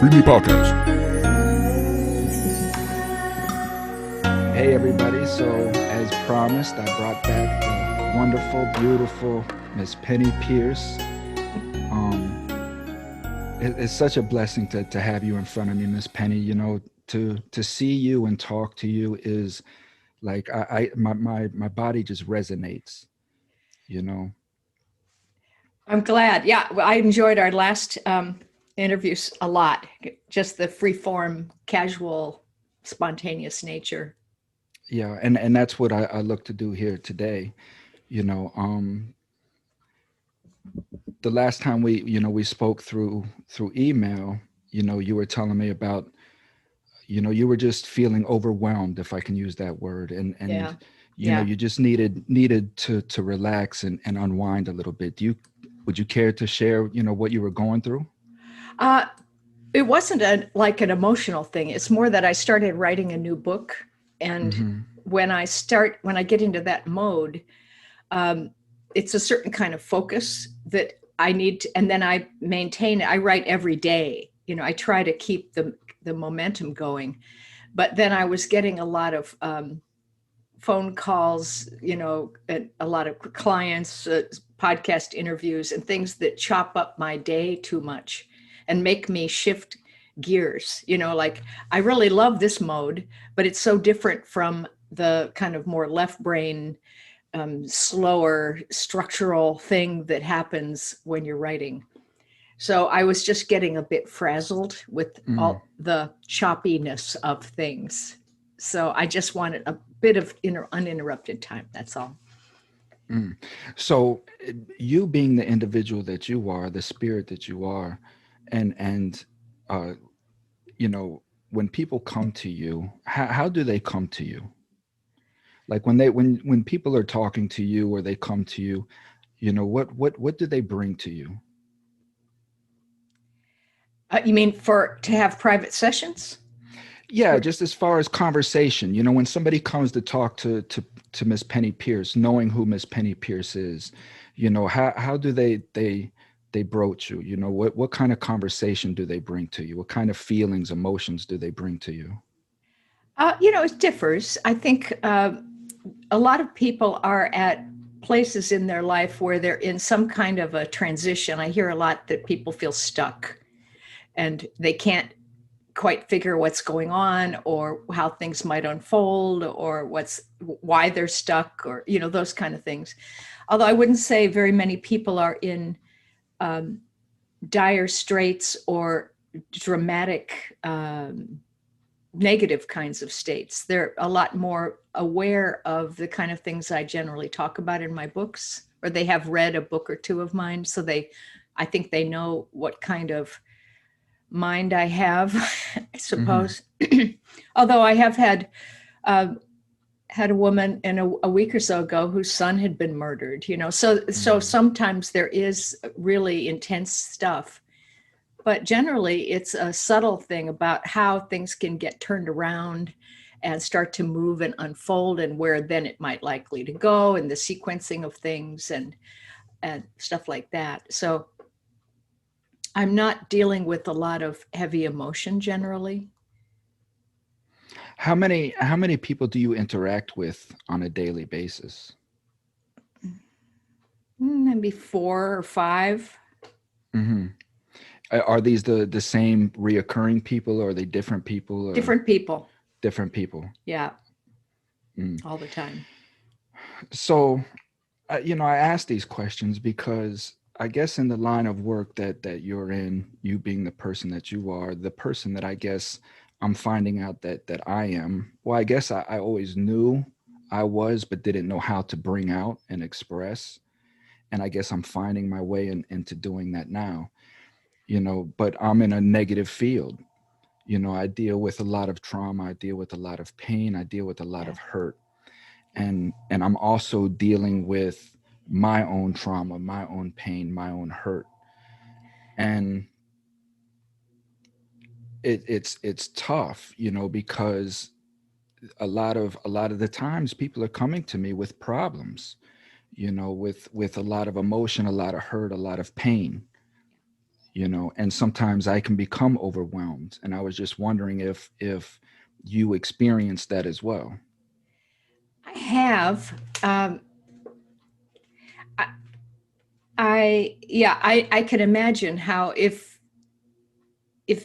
Free Me Podcast. Hey everybody, so as promised, I brought back the wonderful, beautiful Ms. Penney Peirce. It's such a blessing to have you in front of me, Ms. Penney. You know, to see you and talk to you is like my body just resonates, you know. I'm glad. Yeah, well, I enjoyed our last interviews a lot. Just the free form, casual, spontaneous nature. Yeah, and that's what I look to do here today. You know, the last time we spoke through email, you were telling me about, you were just feeling overwhelmed, if I can use that word, Yeah, and yeah. you just needed to relax and unwind a little bit. Would you care to share, what you were going through? Uh, it wasn't like an emotional thing. It's more that I started writing a new book, and Mm-hmm. when I get into that mode, um, it's a certain kind of focus that I need to, and then I maintain it. I write every day. I try to keep the momentum going. But then I was getting a lot of phone calls, and a lot of clients, podcast interviews, and things that chop up my day too much and make me shift gears. Like I really love this mode, but it's so different from the kind of more left brain, slower structural thing that happens when you're writing. So I was just getting a bit frazzled with Mm. all the choppiness of things. So I just wanted a bit of uninterrupted time. That's all. Mm. So you being the individual that you are, the spirit that you are, and uh, you know, when people come to you, how do they come to you? Like when people are talking to you or they come to you, what do they bring to you? You mean to have private sessions? Yeah, just as far as conversation, when somebody comes to talk to Miss Penney Peirce, knowing who Miss Penney Peirce is, how do they broach you? What kind of conversation do they bring to you? What kind of feelings, emotions do they bring to you? It differs. I think a lot of people are at places in their life where they're in some kind of a transition. I hear a lot that people feel stuck and they can't quite figure what's going on or how things might unfold or why they're stuck or those kind of things. Although I wouldn't say very many people are in um, dire straits or dramatic negative kinds of states. They're a lot more aware of the kind of things I generally talk about in my books, or they have read a book or two of mine, so I think they know what kind of mind I have, I Mm-hmm. suppose. Although I have uh, had a woman a week or so ago whose son had been murdered. So Mm-hmm. sometimes there is really intense stuff, but generally it's a subtle thing about how things can get turned around and start to move and unfold, and where then it might likely to go, and the sequencing of things and stuff like that. So I'm not dealing with a lot of heavy emotion generally. How many people do you interact with on a daily basis? Maybe 4 or 5. Mm-hmm. Are these the same reoccurring people, or are they different people, or Different people. different people? Yeah, Mm. all the time. So, I ask these questions because I guess in the line of work that you're in, you being the person that you are, the person that I guess I'm finding out that I am. Well, I guess I always knew I was, but didn't know how to bring out and express. And I guess I'm finding my way into doing that now. But I'm in a negative field. I deal with a lot of trauma. I deal with a lot of pain. I deal with a lot Yeah. of hurt, and I'm also dealing with my own trauma, my own pain, my own hurt. And it's tough, because a lot of the times people are coming to me with problems, with a lot of emotion, a lot of hurt, a lot of pain, and sometimes I can become overwhelmed. And I was just wondering if you experienced that as well. I have. I, I can imagine how if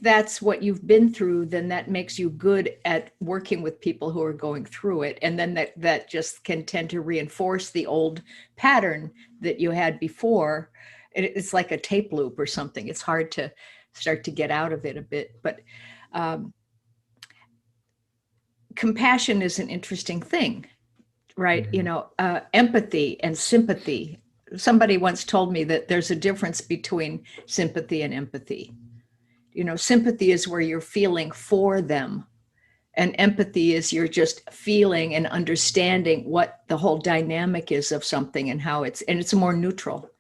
that's what you've been through, then that makes you good at working with people who are going through it. And then that just can tend to reinforce the old pattern that you had before. It's like a tape loop or something. It's hard to start to get out of it a bit. But um, compassion is an interesting thing, right? Hmm. Empathy and sympathy. Somebody once told me that there's a difference between sympathy and empathy. Sympathy is where you're feeling for them, and empathy is you're just feeling and understanding what the whole dynamic is of something and how it's more neutral.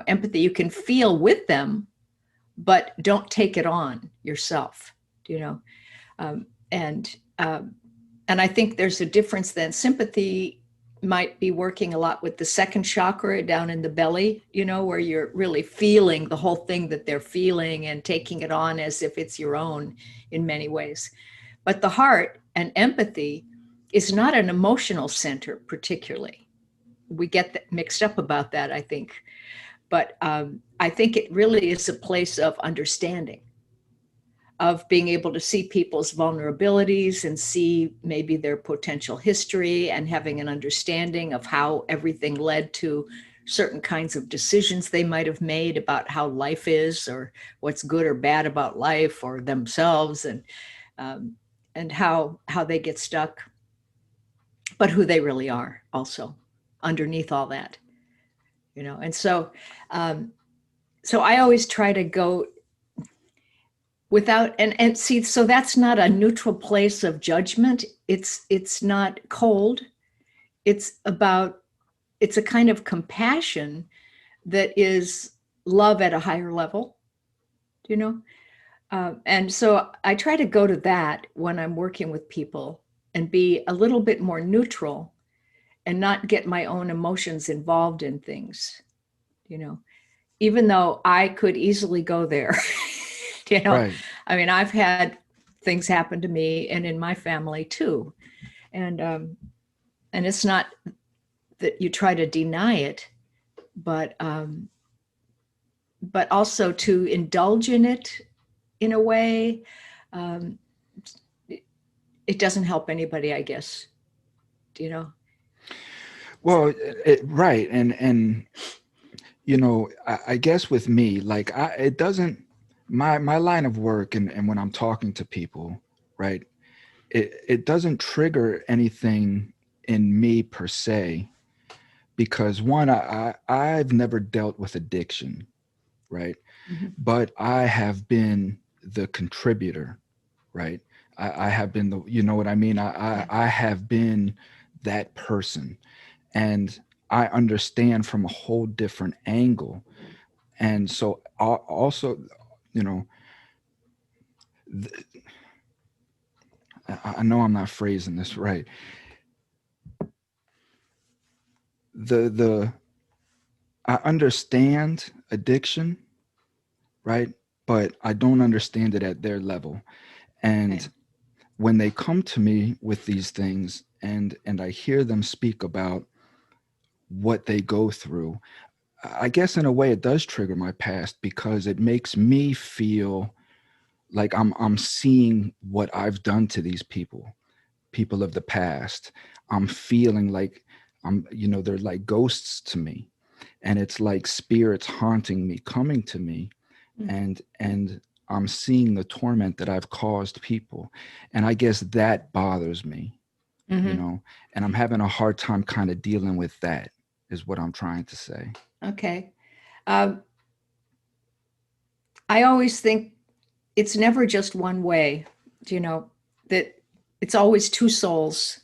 Empathy, you can feel with them, but don't take it on yourself. you know um, and and I think there's a difference then. Sympathy might be working a lot with the second chakra down in the belly, where you're really feeling the whole thing that they're feeling and taking it on as if it's your own in many ways. But the heart and empathy is not an emotional center particularly. We get mixed up about that, I think. But I think it really is a place of understanding, of being able to see people's vulnerabilities and see maybe their potential history, and having an understanding of how everything led to certain kinds of decisions they might have made about how life is, or what's good or bad about life or themselves, um, and how they get stuck, but who they really are also underneath all that. And so I always try to go without, and see, so that's not a neutral place of judgment. It's not cold. It's a kind of compassion that is love at a higher level, you know and so I try to go to that when I'm working with people, and be a little bit more neutral, and not get my own emotions involved in things, you know even though I could easily go there. you know Right. I mean, I've had things happen to me and in my family too. And um and it's not that you try to deny it, but but also to indulge in it in a way. um it, it doesn't help anybody, I guess. you know Well, right. And I guess with me, like, it doesn't, my line of work, and when I'm talking to people, right, it doesn't trigger anything in me per se, because one, I've never dealt with addiction, right? Mhm. But I have been the contributor, right? I have been the, you know what I mean? Yeah. I have been that person, and I understand from a whole different angle. And so also, you know, th- I know I'm not phrasing this right. The I understand addiction, right? But I don't understand it at their level. Okay. And when they come to me with these things, and I hear them speak about what they go through, I guess in a way it does trigger my past, because it makes me feel like I'm seeing what I've done to these people of the past. I'm feeling like they're like ghosts to me, and it's like spirits haunting me, coming to me, and I'm seeing the torment that I've caused people. And I guess that bothers me, Mm-hmm. and I'm having a hard time kind of dealing with that, is what I'm trying to say. Okay. um, I always think it's never just one way. you know that it's always two souls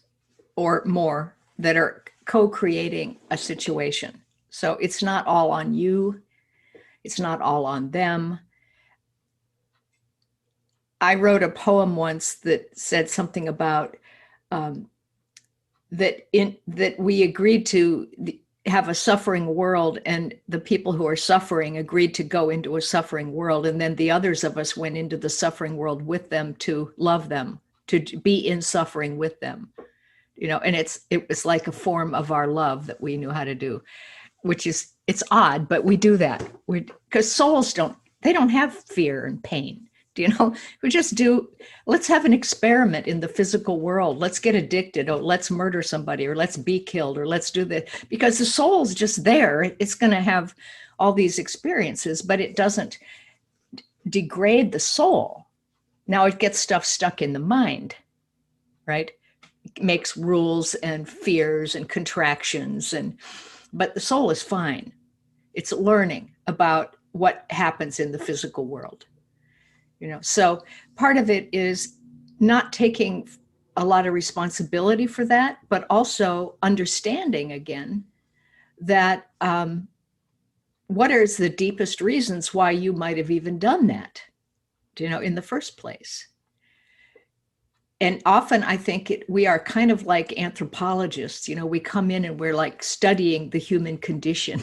or more that are co-creating a situation. So it's not all on you, it's not all on them. I wrote a poem once that said something about um, that we agreed to. have a suffering world, and the people who are suffering agreed to go into a suffering world, and then the others of us went into the suffering world with them to love them, to be in suffering with them, and it was like a form of our love that we knew how to do, which is, it's odd, but we do that. Because souls don't have fear and pain. We just do, let's have an experiment in the physical world. Let's get addicted, or let's murder somebody, or let's be killed, or let's do that. Because the soul's just there. It's going to have all these experiences, but it doesn't degrade the soul. Now it gets stuff stuck in the mind, right? It makes rules and fears and contractions, but the soul is fine. It's learning about what happens in the physical world. So part of it is not taking a lot of responsibility for that, but also understanding again that what is the deepest reasons why you might have even done that, in the first place. And often I think we are kind of like anthropologists. We come in and we're like studying the human condition,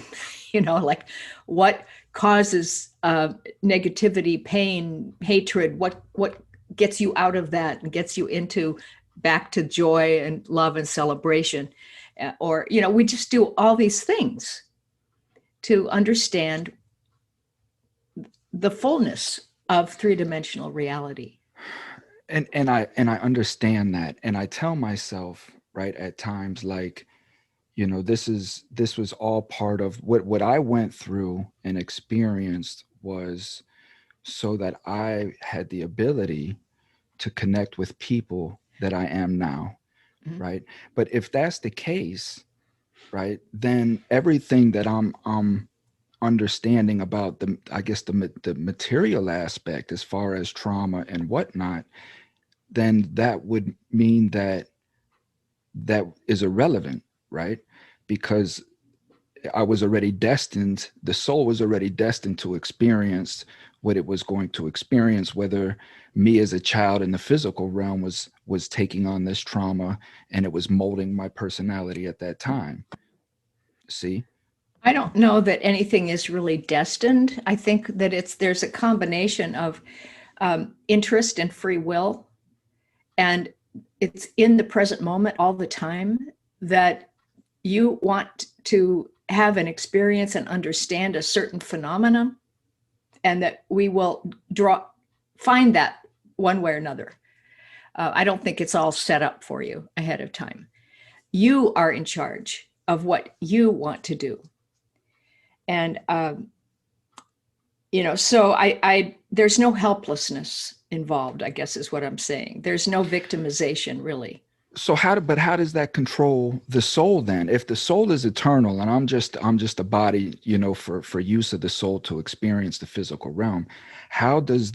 like what causes negativity, pain, hatred, what gets you out of that and gets you into back to joy and love and celebration. Or, we just do all these things to understand the fullness of three-dimensional reality. And I understand that, and I tell myself, right, at times, like, this was all part of what I went through and experienced, was so that I had the ability to connect with people that I am now. Mm-hmm. Right. But if that's the case, right, then everything that I'm understanding about the material aspect, as far as trauma and whatnot, then that would mean that is irrelevant, right? Because I was already destined, the soul was already destined to experience what it was going to experience, whether me as a child in the physical realm was taking on this trauma and it was molding my personality at that time. See? I don't know that anything is really destined. I think that there's a combination of interest and free will, and it's in the present moment all the time that you want to have an experience and understand a certain phenomenon, and that we will find that one way or another. I don't think it's all set up for you ahead of time. You are in charge of what you want to do. And, so there's no helplessness involved, I guess is what I'm saying. There's no victimization, really. So how does that control the soul then? If the soul is eternal and I'm just a body, for use of the soul to experience the physical realm, how does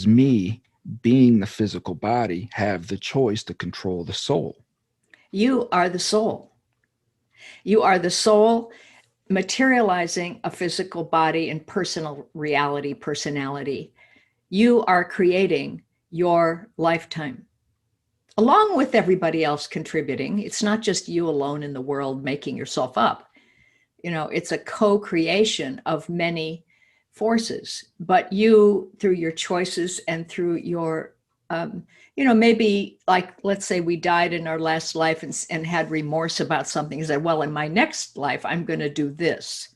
me being the physical body have the choice to control the soul? You are the soul. You are the soul materializing a physical body and personality. You are creating your lifetime, along with everybody else contributing. It's not just you alone in the world making yourself up. It's a co-creation of many forces, but you, through your choices and through your, maybe, like, let's say we died in our last life and had remorse about something, and said, well, in my next life, I'm going to do this.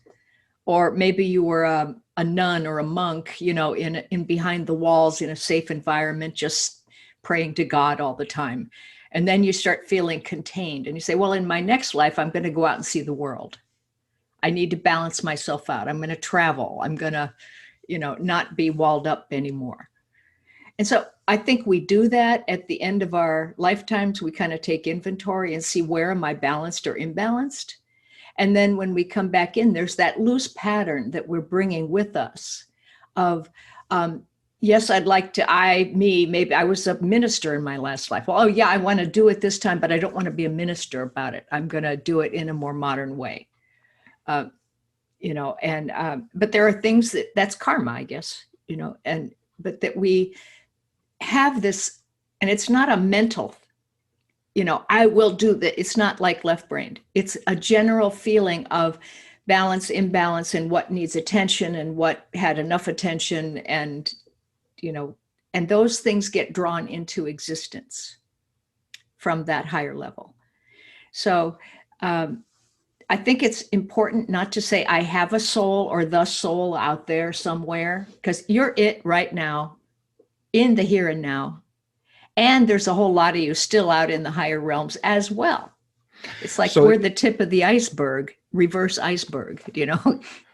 Or maybe you were a nun or a monk, in behind the walls in a safe environment, just praying to God all the time. And then you start feeling contained and you say, well, in my next life, I'm going to go out and see the world. I need to balance myself out. I'm going to travel. I'm going to, not be walled up anymore. And so I think we do that at the end of our lifetimes. We kind of take inventory and see, where am I balanced or imbalanced? And then when we come back in, there's that loose pattern that we're bringing with us of, yes, I'd like to, maybe I was a minister in my last life. Well, oh yeah, I want to do it this time, but I don't want to be a minister about it. I'm going to do it in a more modern way. But there are things that's karma, I guess, but that we have this, and it's not a mental I will do that. It's not like left brained. It's a general feeling of balance, imbalance, and what needs attention and what had enough attention. And those things get drawn into existence from that higher level. So I think it's important not to say I have a soul or the soul out there somewhere, because you're it right now in the here and now. And there's a whole lot of you still out in the higher realms as well. It's like So we're the tip of the iceberg, reverse iceberg,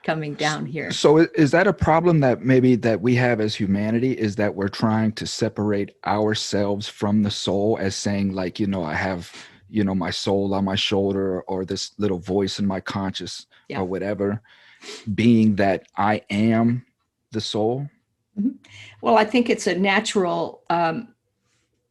coming down here. so is that a problem that maybe that we have as humanity, is that we're trying to separate ourselves from the soul, as saying like, I have, my soul on my shoulder, or this little voice in my conscious, Yeah. or whatever, being that I am the soul? Mm-hmm. Well, I think it's a natural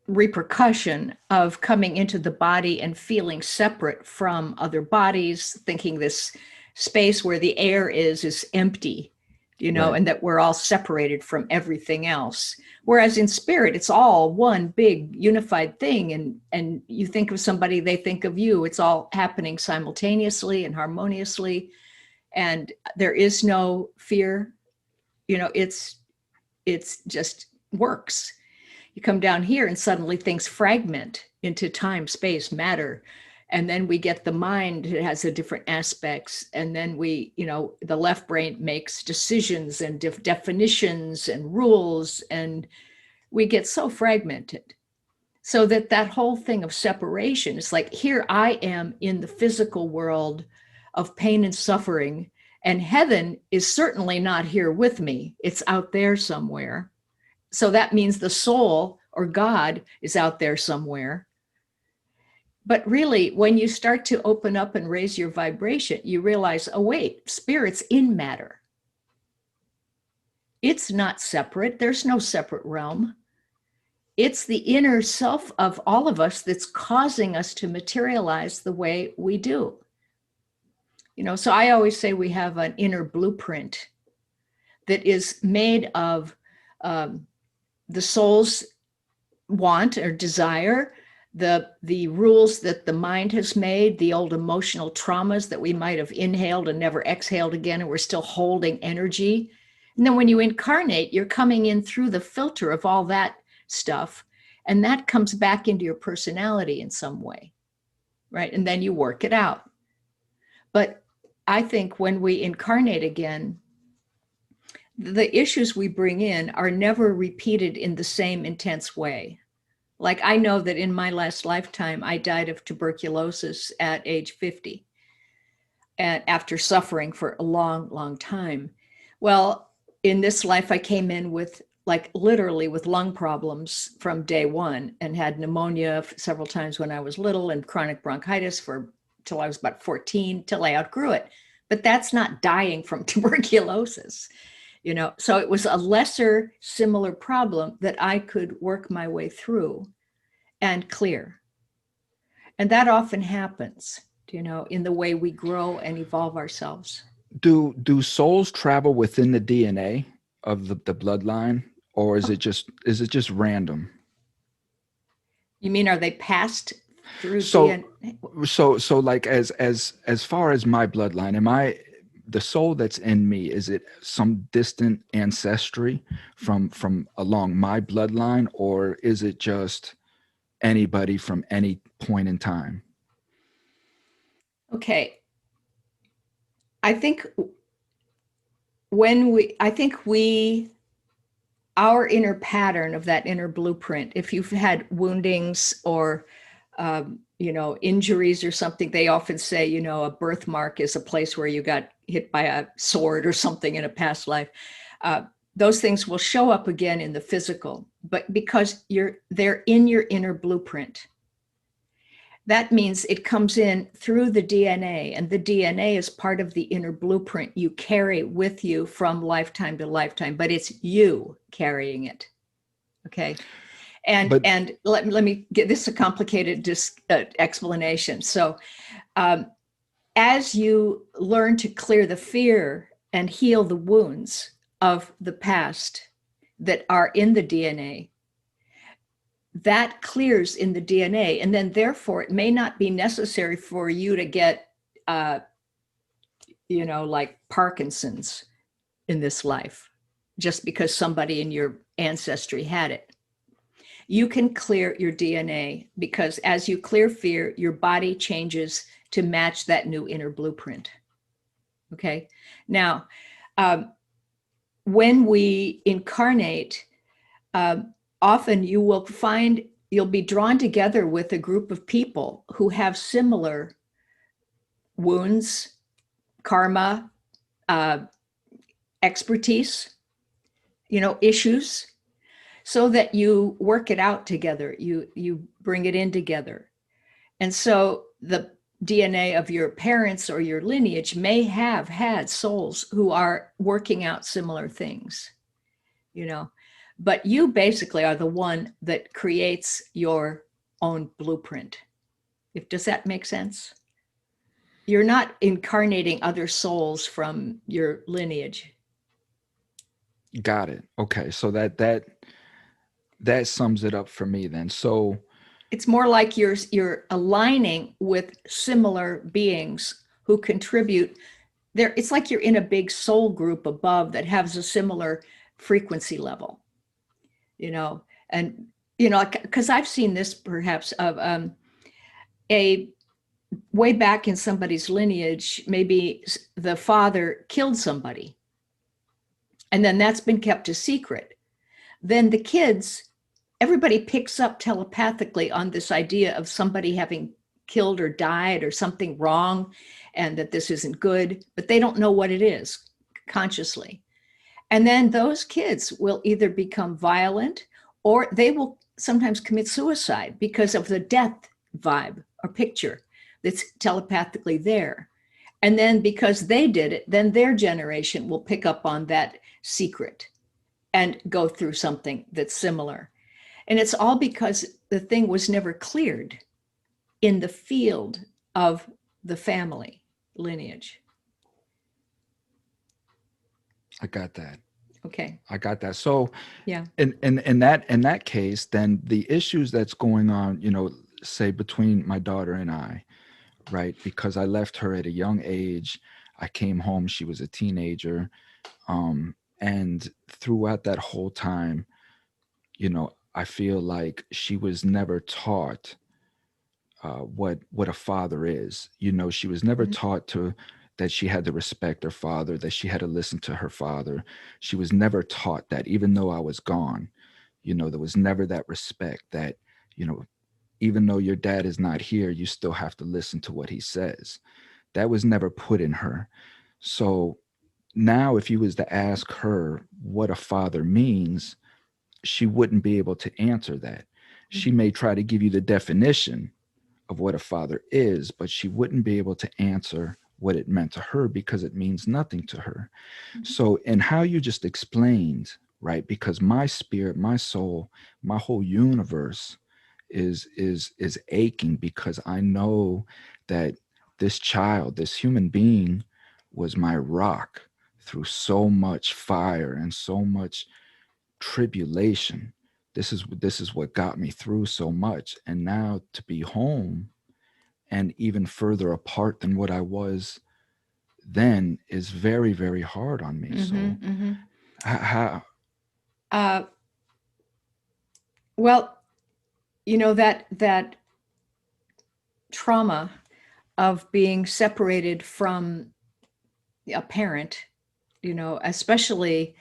repercussion of coming into the body and feeling separate from other bodies, thinking this space where the air is empty, Right. and that we're all separated from everything else. Whereas in spirit, it's all one big unified thing. And you think of somebody, they think of you. It's all happening simultaneously and harmoniously. And there is no fear. It's just works. You come down here and suddenly things fragment into time, space, matter. And then we get the mind, it has a different aspects. And then the left brain makes decisions and definitions and rules. And we get so fragmented. So that whole thing of separation, it's like, here I am in the physical world of pain and suffering. And heaven is certainly not here with me. It's out there somewhere. So that means the soul or God is out there somewhere. But really, when you start to open up and raise your vibration, you realize, oh, wait, spirit's in matter. It's not separate. There's no separate realm. It's the inner self of all of us that's causing us to materialize the way we do. So I always say we have an inner blueprint that is made of the soul's want or desire, the rules that the mind has made, the old emotional traumas that we might have inhaled and never exhaled again, and we're still holding energy. And then when you incarnate, you're coming in through the filter of all that stuff, and that comes back into your personality in some way, right? And then you work it out. But I think when we incarnate again, the issues we bring in are never repeated in the same intense way. Like, I know that in my last lifetime, I died of tuberculosis at age 50, and after suffering for a long, long time. Well, in this life, I came in with literally with lung problems from day one, and had pneumonia several times when I was little, and chronic bronchitis till I was about 14, till I outgrew it. But that's not dying from tuberculosis. So it was a lesser similar problem that I could work my way through and clear. And that often happens, in the way we grow and evolve ourselves. Do souls travel within the DNA of the bloodline, or is it just random? You mean, are they passed through So DNA? so like, as far as my bloodline, am I the soul that's in me, is it some distant ancestry from along my bloodline, or is it just anybody from any point in time? Okay. I think our inner pattern of that inner blueprint, if you've had woundings or injuries or something, they often say, a birthmark is a place where you got hit by a sword or something in a past life. Those things will show up again in the physical, but because they're in your inner blueprint. That means it comes in through the DNA, and the DNA is part of the inner blueprint you carry with you from lifetime to lifetime, but it's you carrying it. Okay. And let me get this a complicated explanation. So as you learn to clear the fear and heal the wounds of the past that are in the DNA, that clears in the DNA. And then therefore it may not be necessary for you to get, like Parkinson's in this life, just because somebody in your ancestry had it. You can clear your DNA because as you clear fear, your body changes to match that new inner blueprint. Okay. Now, when we incarnate, often you will find you'll be drawn together with a group of people who have similar wounds, karma, expertise, issues, so that you work it out together. You bring it in together. And so the DNA of your parents or your lineage may have had souls who are working out similar things, but you basically are the one that creates your own blueprint. Does that make sense? You're not incarnating other souls from your lineage. Got it. Okay, so that sums it up for me then. So It's more like you're aligning with similar beings who contribute there. It's like you're in a big soul group above that has a similar frequency level, and because I've seen this perhaps of a way back in somebody's lineage, maybe the father killed somebody and then that's been kept a secret. Then the kids, everybody picks up telepathically on this idea of somebody having killed or died or something wrong and that this isn't good, but they don't know what it is consciously. And then those kids will either become violent or they will sometimes commit suicide because of the death vibe or picture that's telepathically there. And then because they did it, then their generation will pick up on that secret and go through something that's similar. And it's all because the thing was never cleared in the field of the family lineage. I got that. Okay. I got that. So Yeah. in that case, then the issues that's going on, say between my daughter and I, right? Because I left her at a young age. I came home, she was a teenager. And throughout that whole time, I feel like she was never taught what a father is. She was never Mhm. taught to that she had to respect her father, that she had to listen to her father. She was never taught that, even though I was gone. There was never that respect that, you know, even though your dad is not here, you still have to listen to what he says. That was never put in her. So now, if you was to ask her what a father means, she wouldn't be able to answer that. She Mhm. may try to give you the definition of what a father is, but she wouldn't be able to answer what it meant to her because it means nothing to her. Mhm. So, in how you just explained, right? Because my spirit, my soul, my whole universe is aching because I know that this child, this human being, was my rock through so much fire and so much tribulation. This is what got me through so much. And now to be home and even further apart than what I was then is very, very hard on me. So, Mhm. Mhm. how, Uh, well, that trauma of being separated from a parent, especially,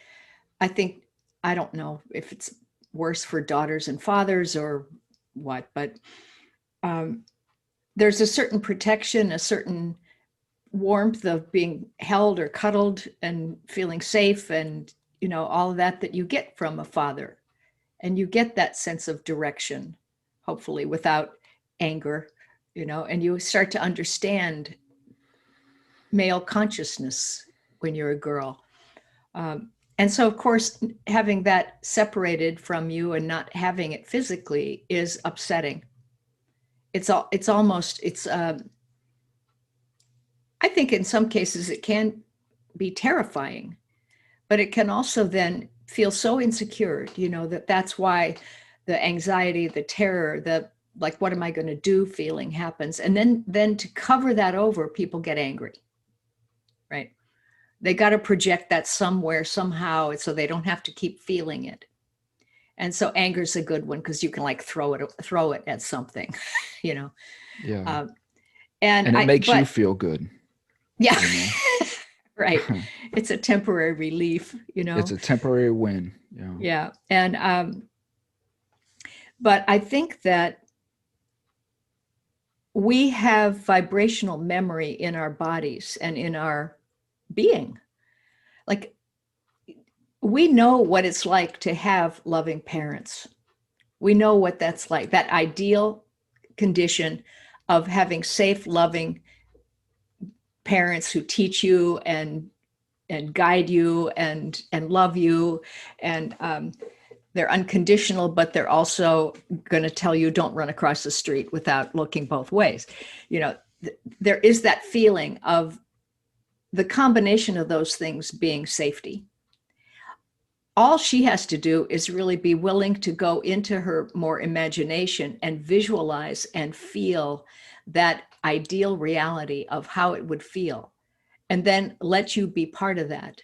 I think, I don't know if it's worse for daughters and fathers or what, but um, there's a certain protection, a certain warmth of being held or cuddled and feeling safe and, all of that you get from a father. And you get that sense of direction, hopefully without anger, and you start to understand male consciousness when you're a girl. And so, of course, having that separated from you and not having it physically is upsetting. It's almost, I think in some cases it can be terrifying, but it can also then feel so insecure, that's why the anxiety, the terror, the like, what am I going to do feeling happens. And then to cover that over, people get angry, right? They got to project that somewhere, somehow, so they don't have to keep feeling it. And so anger is a good one because you can like throw it at something, you know. Yeah. Uh, and And it makes you but feel good, yeah, you know. right. It's a temporary relief, you It's know. a temporary win, you know. Yeah, and but I think that we have vibrational memory in our bodies and in our being. Like, we know what it's like to have loving parents. We know what that's like, that ideal condition of having safe, loving parents who teach you and guide you and love you, and they're unconditional, but they're also going to tell you don't run across the street without looking both ways. You know, there is that feeling of the combination of those things being safety. All she has to do is really be willing to go into her more imagination and visualize and feel that ideal reality of how it would feel, and then let you be part of that,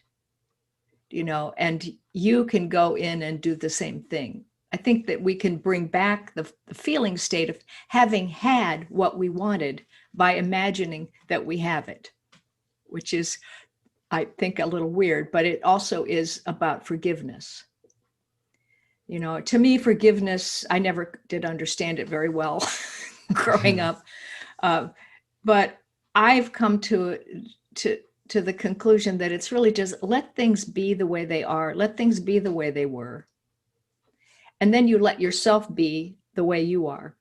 you know, and you can go in and do the same thing. I think that we can bring back the feeling state of having had what we wanted by imagining that we have it, which is, I think, a little weird, but it also is about forgiveness. You know, to me, forgiveness, I never did understand it very well growing up. But I've come to the conclusion that it's really just let things be the way they are, let things be the way they were. And then you let yourself be the way you are.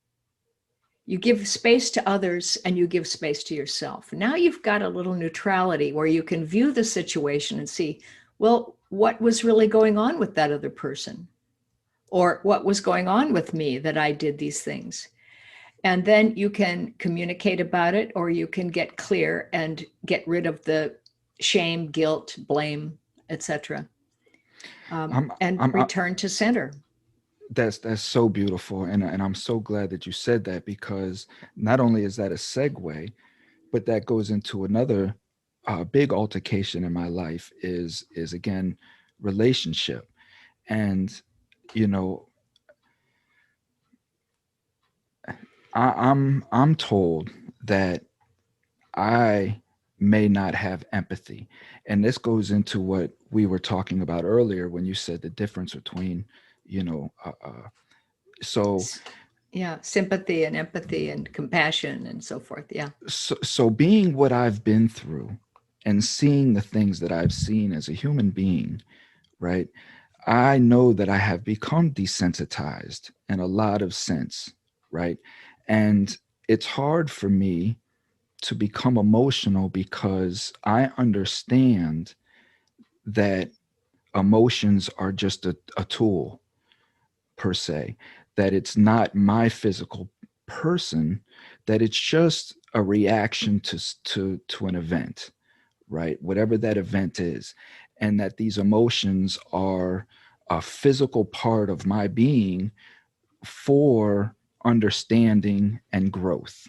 You give space to others and you give space to yourself. Now you've got a little neutrality where you can view the situation and see, well, what was really going on with that other person? Or what was going on with me that I did these things? And then you can communicate about it, or you can get clear and get rid of the shame, guilt, blame, etc., I'm and I'm return to center. that's so beautiful, and I'm so glad that you said that, because not only is that a segue, but that goes into another big altercation in my life is again relationship. And you know, I'm told that I may not have empathy. And this goes into what we were talking about earlier when you said the difference between, you know, so, Yeah, sympathy and empathy and compassion and so forth. Yeah. so being what I've been through and seeing the things that I've seen as a human being, right? I know that I have become desensitized in a lot of sense, right? And it's hard for me to become emotional because I understand that emotions are just a tool per se, that it's not my physical person, that it's just a reaction to an event, right? Whatever that event is, and that these emotions are a physical part of my being for understanding and growth,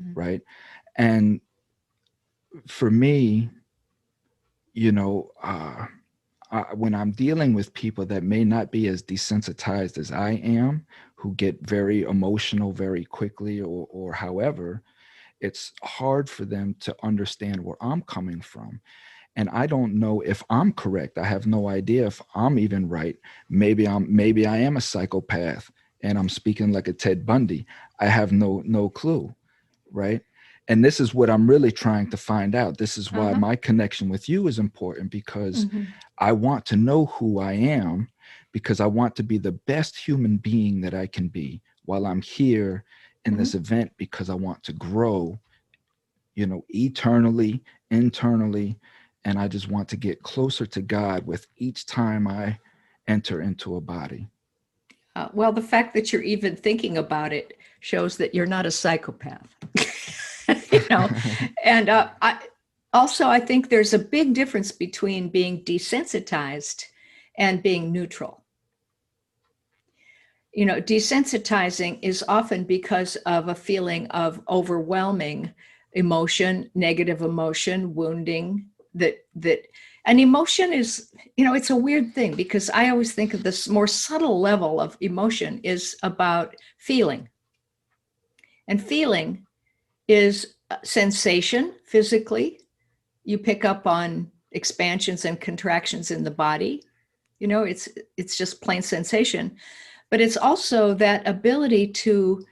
Mhm. right? And for me, you know, when I'm dealing with people that may not be as desensitized as I am, who get very emotional very quickly, or however, it's hard for them to understand where I'm coming from. And I don't know if I'm correct. I have no idea if I'm even right. Maybe I am a psychopath and I'm speaking like a Ted Bundy. I have no clue, right? And this is what I'm really trying to find out. This is why Uh-huh. my connection with you is important, because Mm-hmm. I want to know who I am, because I want to be the best human being that I can be while I'm here in Mm-hmm. this event, because I want to grow, you know, eternally, internally, and I just want to get closer to God with each time I enter into a body. Well, the fact that you're even thinking about it shows that you're not a psychopath. You know, and I think there's a big difference between being desensitized and being neutral. Desensitizing is often because of a feeling of overwhelming emotion, negative emotion, wounding, that an emotion is, it's a weird thing, because I always think of this more subtle level of emotion is about feeling. And feeling is sensation physically. You pick up on expansions and contractions in the body. It's just plain sensation. But it's also that ability to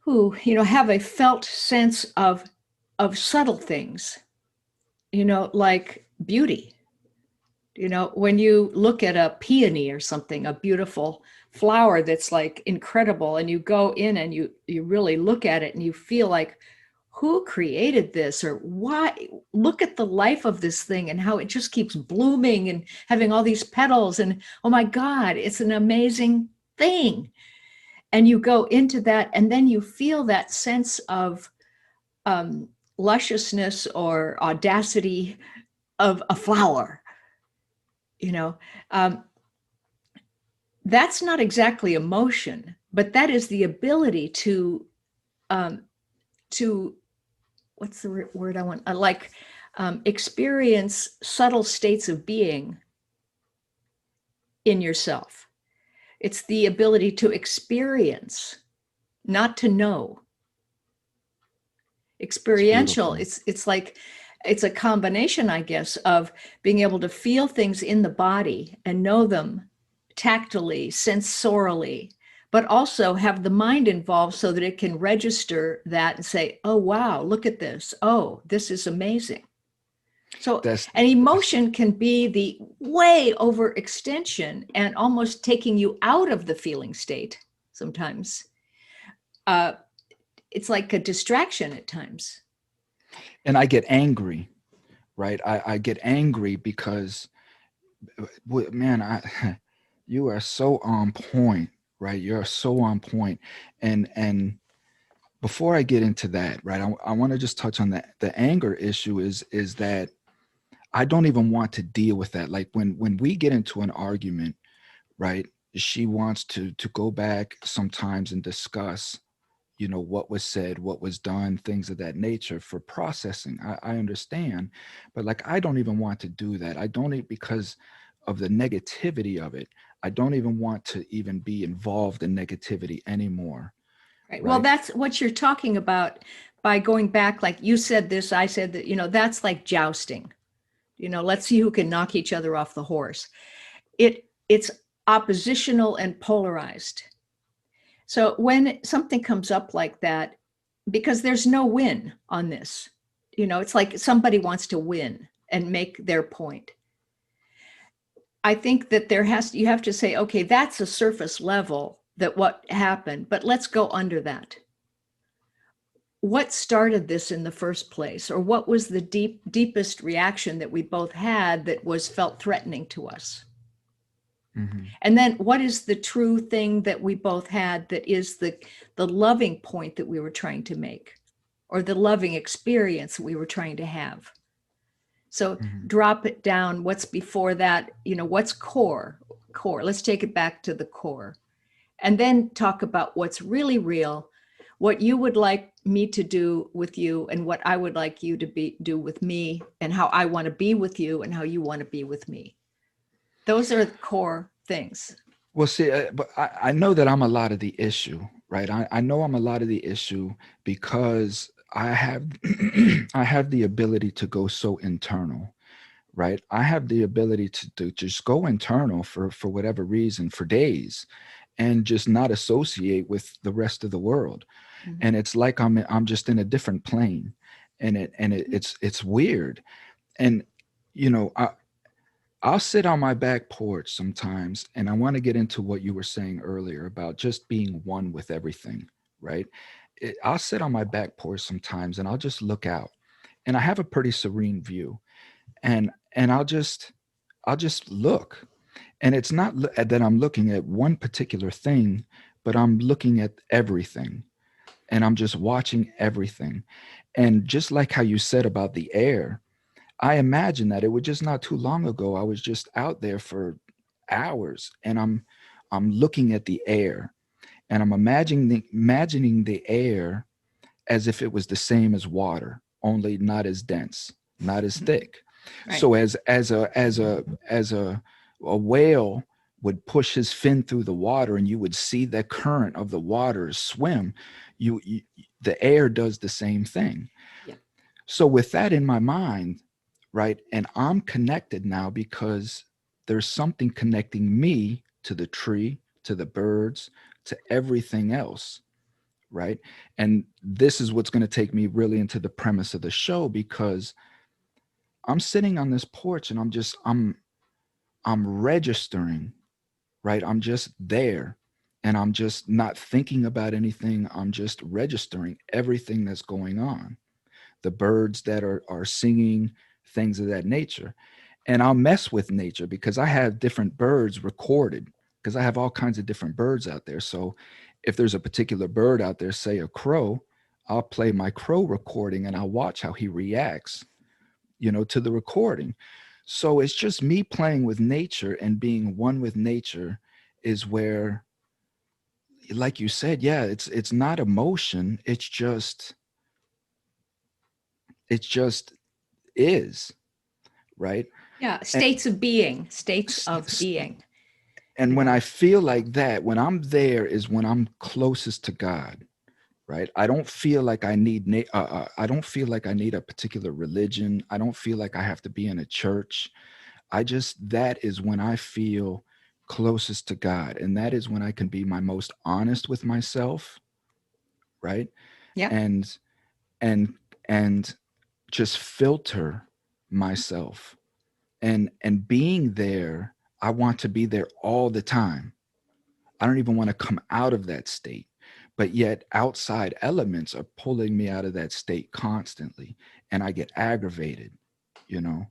have a felt sense of subtle things, like beauty. When you look at a peony or something, a beautiful flower that's like incredible, and you go in and you really look at it and you feel like, who created this, or why? Look at the life of this thing and how it just keeps blooming and having all these petals, and oh my God, it's an amazing thing. And you go into that, and then you feel that sense of lusciousness or audacity of a flower. you know that's not exactly emotion, but that is the ability um, to what's the word I want? Like experience subtle states of being in yourself. It's the ability to experience, not to know. It's Experiential. beautiful. It's like it's a combination, I guess, of being able to feel things in the body and know them tactily, sensorially, but also have the mind involved so that it can register that and say, oh, wow, look at this. Oh, this is amazing. So That's an that's emotion can be the way overextension and almost taking you out of the feeling state sometimes. Uh, it's like a distraction at times. and I get angry, right? I get angry because man, you are so on point, right? You're so on point. And before I get into that, right, I want to just touch on that. The anger issue is that I don't even want to deal with that. Like when we get into an argument, right? She wants to go back sometimes and discuss, what was said, what was done, things of that nature for processing. I understand, but like I don't even want to do that. I don't because of the negativity of it. I don't even want to even be involved in negativity anymore, Right. Well, right? that's what you're talking about by going back, like you said this, I said that, that's like jousting. Let's see who can knock each other off the horse. It's oppositional and polarized. So when something comes up like that, because there's no win on this, it's like somebody wants to win and make their point. I think that you have to say, okay, that's a surface level that what happened, but let's go under that. What started this in the first place, or what was the deepest reaction that we both had that was felt threatening to us? Hmm. And then what is the true thing that we both had that is the loving point that we were trying to make, or the loving experience we were trying to have? So Hmm. drop it down. What's before that? What's core? Let's take it back to the core, and then talk about what's really real, what you would like me to do with you, and what I would like you to do with me, and how I want to be with you and how you want to be with me. Those are the core things. Well, see, but I know that I'm a lot of the issue, right? I know I'm a lot of the issue because I have I have the ability to go so internal, right? I have the ability to just go internal for whatever reason for days and just not associate with the rest of the world. Mhm. And it's like I'm just in a different plane, and it's weird. And you know, I, I'll sit on my back porch sometimes, and I want to get into what you were saying earlier about just being one with everything, right? I'll sit on my back porch sometimes, and I'll just look out, and I have a pretty serene view, and I'll just look, and it's not that I'm looking at one particular thing, but I'm looking at everything, and I'm just watching everything, and just like how you said about the air, I imagine that it was just not too long ago. I was just out there for hours, and I'm looking at the air, and I'm imagining the air as if it was the same as water, only not as dense, not as thick. Right. So as a whale would push his fin through the water, and you would see the current of the water swim, you the air does the same thing. Yeah. So with that in my mind, right, and I'm connected now because there's something connecting me to the tree, to the birds, to everything else, right? And this is what's going to take me really into the premise of the show, because I'm sitting on this porch and I'm registering, right? I'm just there, and I'm just not thinking about anything. I'm just registering everything that's going on. The birds that are singing, things of that nature. And I'll mess with nature because I have different birds recorded, because I have all kinds of different birds out there. So if there's a particular bird out there, say a crow, I'll play my crow recording and I'll watch how he reacts, to the recording. So it's just me playing with nature and being one with nature is where, like you said, yeah, it's not emotion. It just is, right? Yeah. And, States of being, states of being, and when I feel like that, when I'm there is when I'm closest to God, right? I don't feel like I don't feel like I need a particular religion. I don't feel like I have to be in a church. That is when I feel closest to God. And that is when I can be my most honest with myself, right? Yeah. And, and, and just filter myself, and being there, I want to be there all the time. I don't even want to come out of that state. But yet outside elements are pulling me out of that state constantly, and I get aggravated, you know.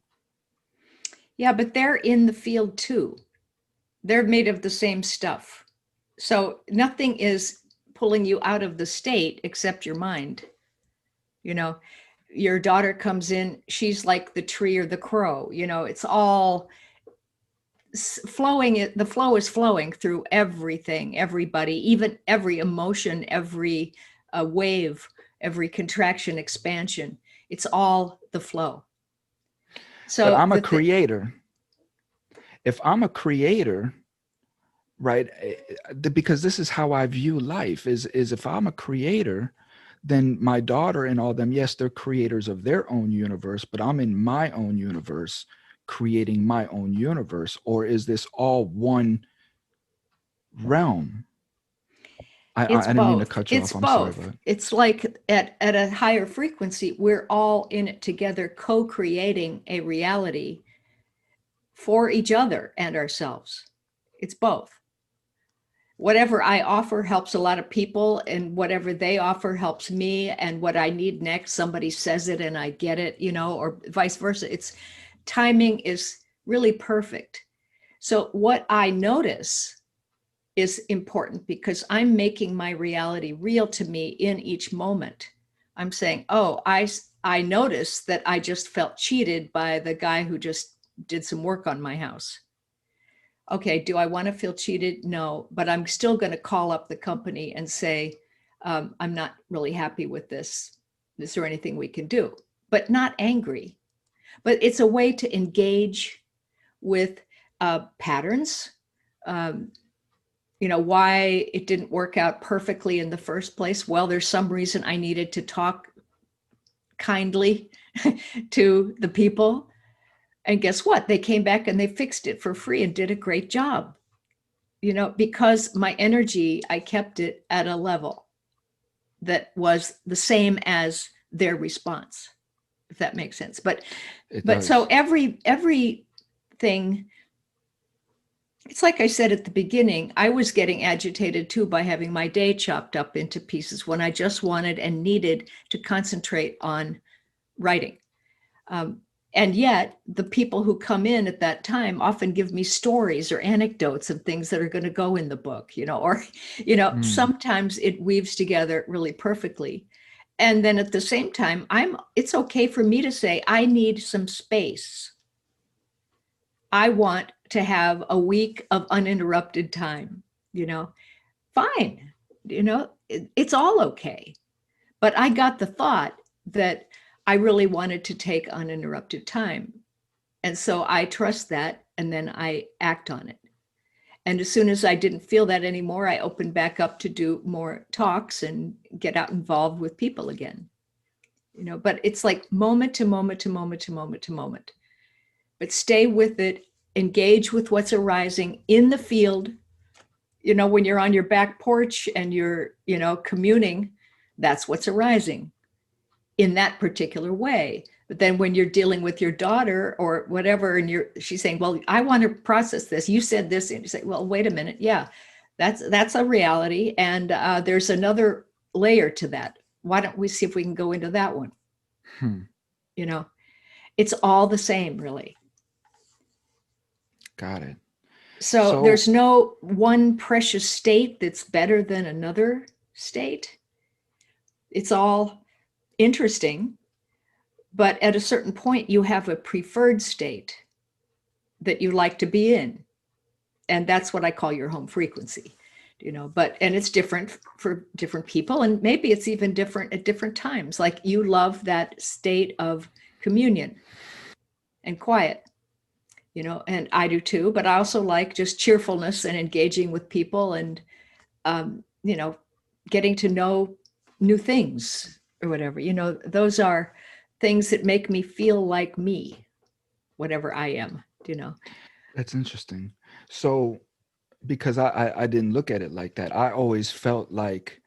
Yeah, but they're in the field too. They're made of the same stuff. So nothing is pulling you out of the state except your mind. You know, your daughter comes in, she's like the tree or the crow. It's all flowing. The flow is flowing through everything, everybody, even every emotion, every wave, every contraction, expansion. It's all the flow. But So I'm a creator. If I'm a creator, right, because this is how I view life, is if I'm a creator, then my daughter and all them, yes, they're creators of their own universe, but I'm in my own universe creating my own universe. Or is this all one realm? It's I didn't mean to both. cut you It's off. I'm sorry, both. but It's like at a higher frequency, we're all in it together, co-creating a reality for each other and ourselves. It's both. Whatever I offer helps a lot of people, and whatever they offer helps me. And what I need next, somebody says it and I get it, or vice versa. It's timing is really perfect. So what I notice is important because I'm making my reality real to me in each moment. I'm saying, oh, I noticed that I just felt cheated by the guy who just did some work on my house. Okay, do I want to feel cheated? No, but I'm still going to call up the company and say, I'm not really happy with this. Is there anything we can do? But not angry. But it's a way to engage with patterns, um, why it didn't work out perfectly in the first place. Well, there's some reason I needed to talk kindly to the people. And guess what? They came back and they fixed it for free and did a great job. Because my energy, I kept it at a level that was the same as their response, if that makes sense. But it so does. everything, it's like I said at the beginning, I was getting agitated too by having my day chopped up into pieces when I just wanted and needed to concentrate on writing. And yet the people who come in at that time often give me stories or anecdotes of things that are going to go in the book, or, Mm. sometimes it weaves together really perfectly. And then at the same time, it's okay for me to say, I need some space. I want to have a week of uninterrupted time. you know, fine, it's all okay. But I got the thought that I really wanted to take uninterrupted time. And so I trust that, and then I act on it. And as soon as I didn't feel that anymore, I opened back up to do more talks and get out involved with people again. But it's like moment to moment to moment to moment to moment. But stay with it, engage with what's arising in the field. When you're on your back porch and you're, communing, that's what's arising in that particular way. But then when you're dealing with your daughter or whatever, and she's saying, well, I want to process this. You said this, and you say, well, wait a minute. Yeah, that's a reality. And there's another layer to that. Why don't we see if we can go into that one? Hmm. It's all the same, really. Got it. So So there's no one precious state that's better than another state. It's all interesting, but at a certain point, you have a preferred state that you like to be in. And that's what I call your home frequency, and it's different for different people. And maybe it's even different at different times. Like you love that state of communion and quiet, and I do too, but I also like just cheerfulness and engaging with people and, getting to know new things or whatever, those are things that make me feel like me, whatever I am. that's interesting. So because I didn't look at it like that. I always felt like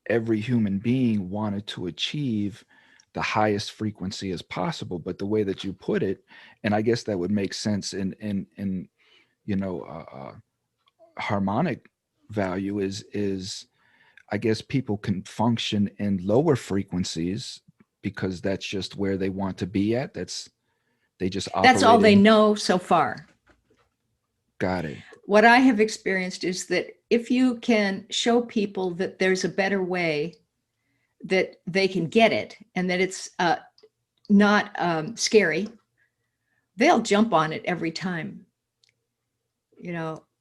every human being wanted to achieve the highest frequency as possible. But the way that you put it, and I guess that would make sense in you know harmonic value is I guess people can function in lower frequencies because that's just where they want to be at. They just That's all operate they in. know so far. Got it. What I have experienced is that if you can show people that there's a better way, that they can get it, and that it's not scary, they'll jump on it every time.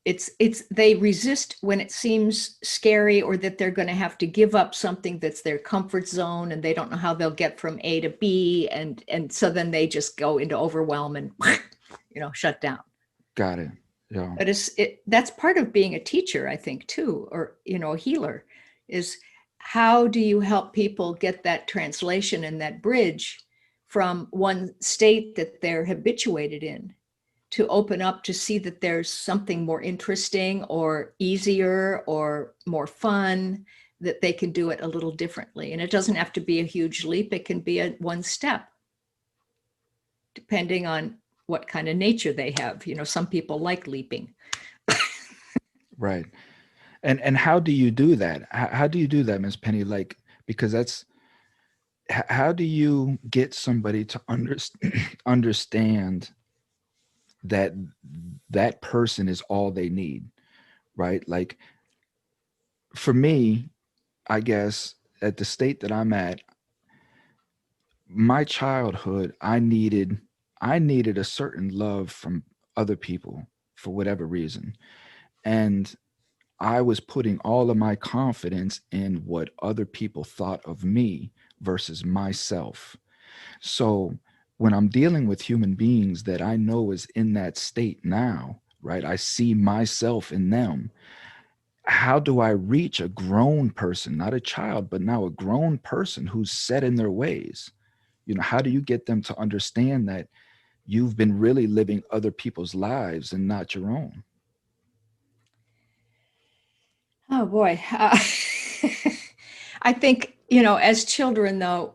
It's they resist when it seems scary, or that they're going to have to give up something that's their comfort zone, and they don't know how they'll get from A to B, and so then they just go into overwhelm and shut down. Got it. Yeah. But that's part of being a teacher, I think, too, or a healer, is how do you help people get that translation and that bridge from one state that they're habituated in to open up to see that there's something more interesting or easier or more fun, that they can do it a little differently. And it doesn't have to be a huge leap. It can be a one step, depending on what kind of nature they have. Some people like leaping. Right. And how do you do that? How do you do that, Ms. Penny? Like, because how do you get somebody to understand that that person is all they need, right? Like for me, I guess at the state that I'm at, my childhood, I needed a certain love from other people for whatever reason. And I was putting all of my confidence in what other people thought of me versus myself. So when I'm dealing with human beings that I know is in that state now, right? I see myself in them. How do I reach a grown person, not a child, but now a grown person who's set in their ways? How do you get them to understand that you've been really living other people's lives and not your own? Oh boy. I think, as children, though,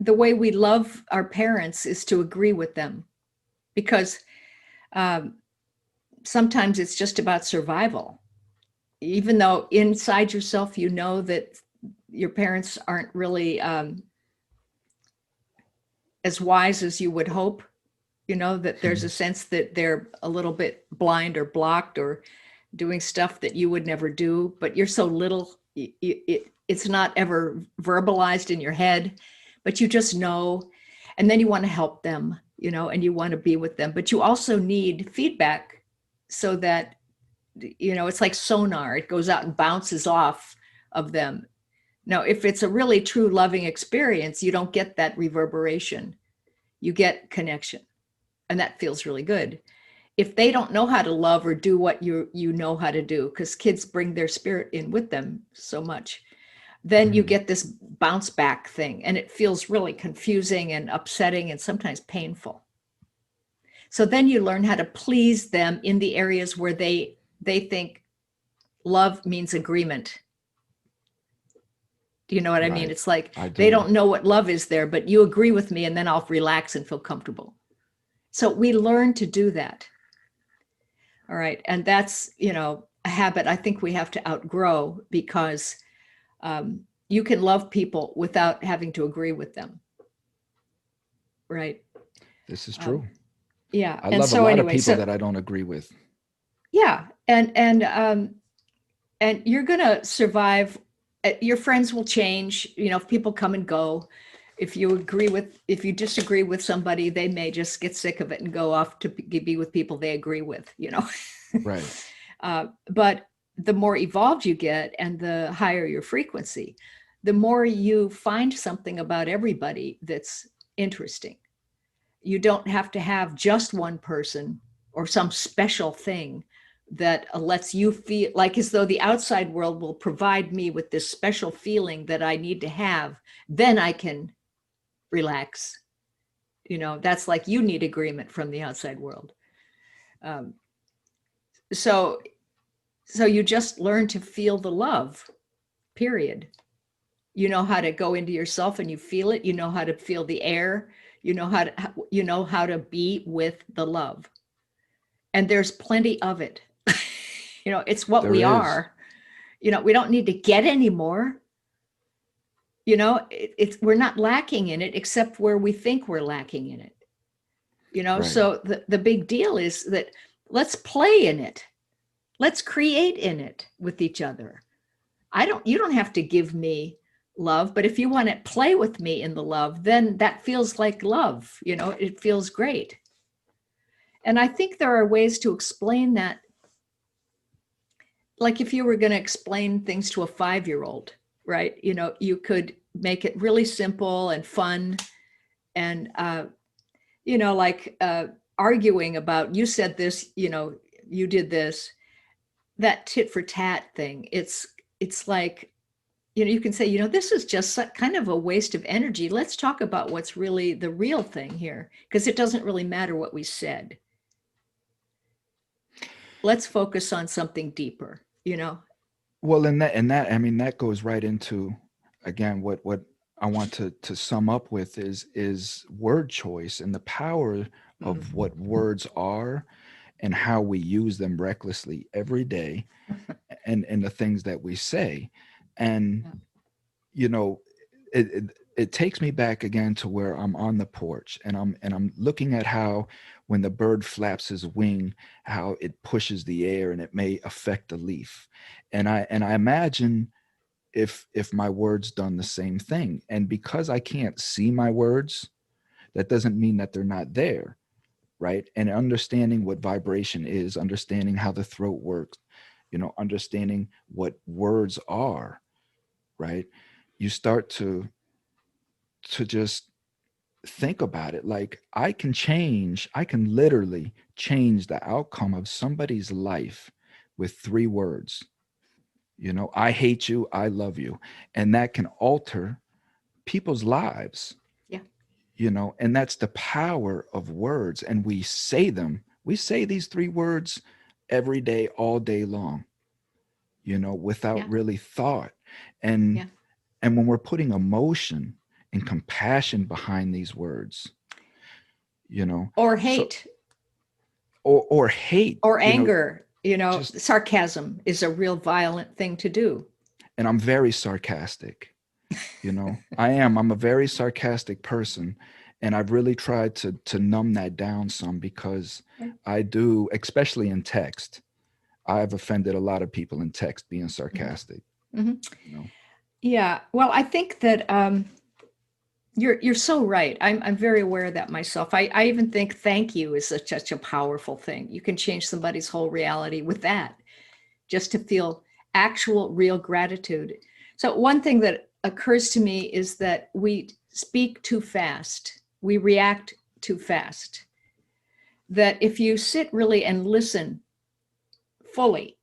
the way we love our parents is to agree with them, because um, sometimes it's just about survival. Even though inside yourself, that your parents aren't really as wise as you would hope, that there's a sense that they're a little bit blind or blocked or doing stuff that you would never do, but you're so little, it's not ever verbalized in your head, but you just know. And then you want to help them, and you want to be with them, but you also need feedback so that, it's like sonar. It goes out and bounces off of them. Now, if it's a really true loving experience, you don't get that reverberation. You get connection, and that feels really good. If they don't know how to love or do what you know how to do, because kids bring their spirit in with them so much, then you Mhm. get this bounce back thing, and it feels really confusing and upsetting and sometimes painful. So then you learn how to please them in the areas where they think love means agreement. Do you know what I mean? Right. It's like I they do. don't know what love is there, but you agree with me, and then I'll relax and feel comfortable. So we learn to do that. All right. And that's, a habit I think we have to outgrow, because you can love people without having to agree with them. Right. This is Um, true. yeah. I And love a so lot of anyway, people so that I don't agree with. yeah. And you're going to survive. Your friends will change. If people come and go, if you disagree with somebody, they may just get sick of it and go off to be with people they agree with. Right. But the more evolved you get and the higher your frequency, the more you find something about everybody that's interesting. You don't have to have just one person or some special thing that lets you feel like as though the outside world will provide me with this special feeling that I need to have. Then I can relax. That's like you need agreement from the outside world. Um, so, so you just learn to feel the love, period. You know how to go into yourself and you feel it. You know how to feel the air. You know how to be with the love. And there's plenty of it. It's what There we is. are. We don't need to get any more. It's we're not lacking in it except where we think we're lacking in it. Right. So the big deal is that let's play in it. Let's create in it with each other. You don't have to give me love, but if you want to play with me in the love, then that feels like love. It feels great. And I think there are ways to explain that. Like if you were going to explain things to a 5-year old, right? You could make it really simple and fun. And, like arguing about, you said this, you did this, that tit for tat thing. It's like, you can say, this is just kind of a waste of energy. Let's talk about what's really the real thing here, because it doesn't really matter what we said. Let's focus on something deeper. Well, and that I mean that goes right into again what I want to sum up with is word choice and the power of Mm. what words are and how we use them recklessly every day and the things that we say. And Yeah. you know, it takes me back again to where I'm on the porch and I'm looking at how when the bird flaps his wing, how it pushes the air and it may affect the leaf. And I imagine if my words done the same thing. And because I can't see my words, that doesn't mean that they're not there, right? And understanding what vibration is, understanding how the throat works, understanding what words are, right? You start to just think about it like I can literally change the outcome of somebody's life with 3 words. I hate you, I love you. And that can alter people's lives, Yeah. and that's the power of words. And we say these 3 words every day, all day long, without Yeah. really thought. And Yeah. and when we're putting emotion and compassion behind these words, Or so hate or hate, or anger. just Sarcasm is a real violent thing to do. and I'm very sarcastic. I'm a very sarcastic person, and I've really tried to numb that down some because I do, especially in text. I've offended a lot of people in text being Mhm. sarcastic, Mhm. you know. Yeah. Well, I think that You're so right. I'm very aware of that myself. I even think thank you is such a powerful thing. You can change somebody's whole reality with that, just to feel actual, real gratitude. So one thing that occurs to me is that we speak too fast. We react too fast. That if you sit really and listen fully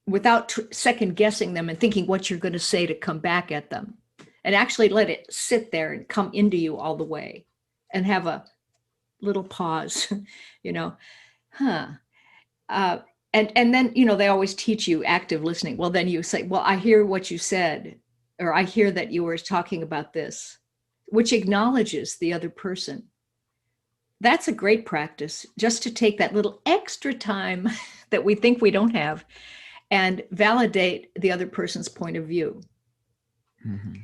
without second guessing them and thinking what you're going to say to come back at them, and actually let it sit there and come into you all the way and have a little pause, you know, huh. Uh, and then, you know, they always teach you active listening. Well, then you say, well, I hear what you said, or I hear that you were talking about this, which acknowledges the other person. That's a great practice, just to take that little extra time that we think we don't have and validate the other person's point of view. Mm-hmm.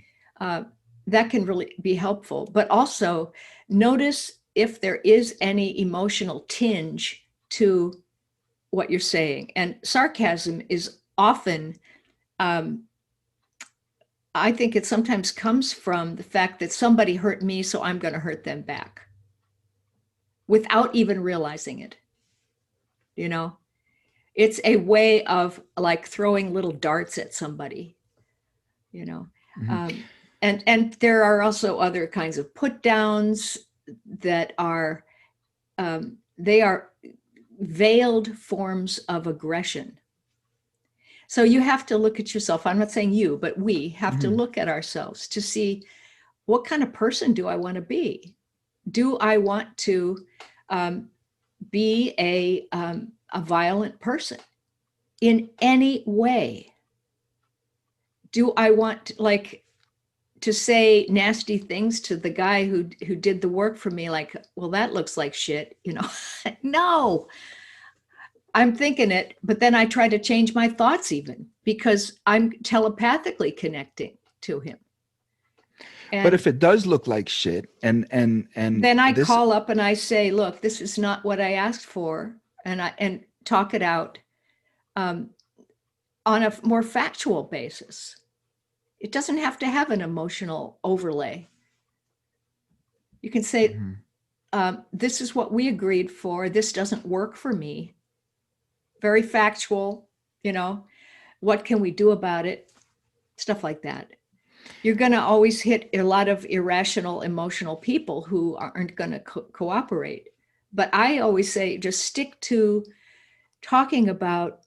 That can really be helpful. But also notice if there is any emotional tinge to what you're saying. And sarcasm is often, I think it sometimes comes from the fact that somebody hurt me, so I'm going to hurt them back without even realizing it. You know, it's a way of like throwing little darts at somebody, you know. Mm-hmm. And there are also other kinds of put downs that are, they are veiled forms of aggression. So you have to look at yourself. I'm not saying you, but we have to Mm-hmm. look at ourselves to see, what kind of person do I want to be? Do I want to be a violent person in any way? Do I want like to say nasty things to the guy who did the work for me, like, well, that looks like shit, you know? No, I'm thinking it, but then I try to change my thoughts even because I'm telepathically connecting to him. But And if it does look like shit, and then I this, call up and I say, look, this is not what I asked for. And talk it out um, on a more factual basis. It doesn't have to have an emotional overlay. You can say, mm-hmm. this is what we agreed for. This doesn't work for me. Very factual, you know, what can we do about it? Stuff like that. You're going to always hit a lot of irrational, emotional people who aren't going to cooperate. But I always say just stick to talking about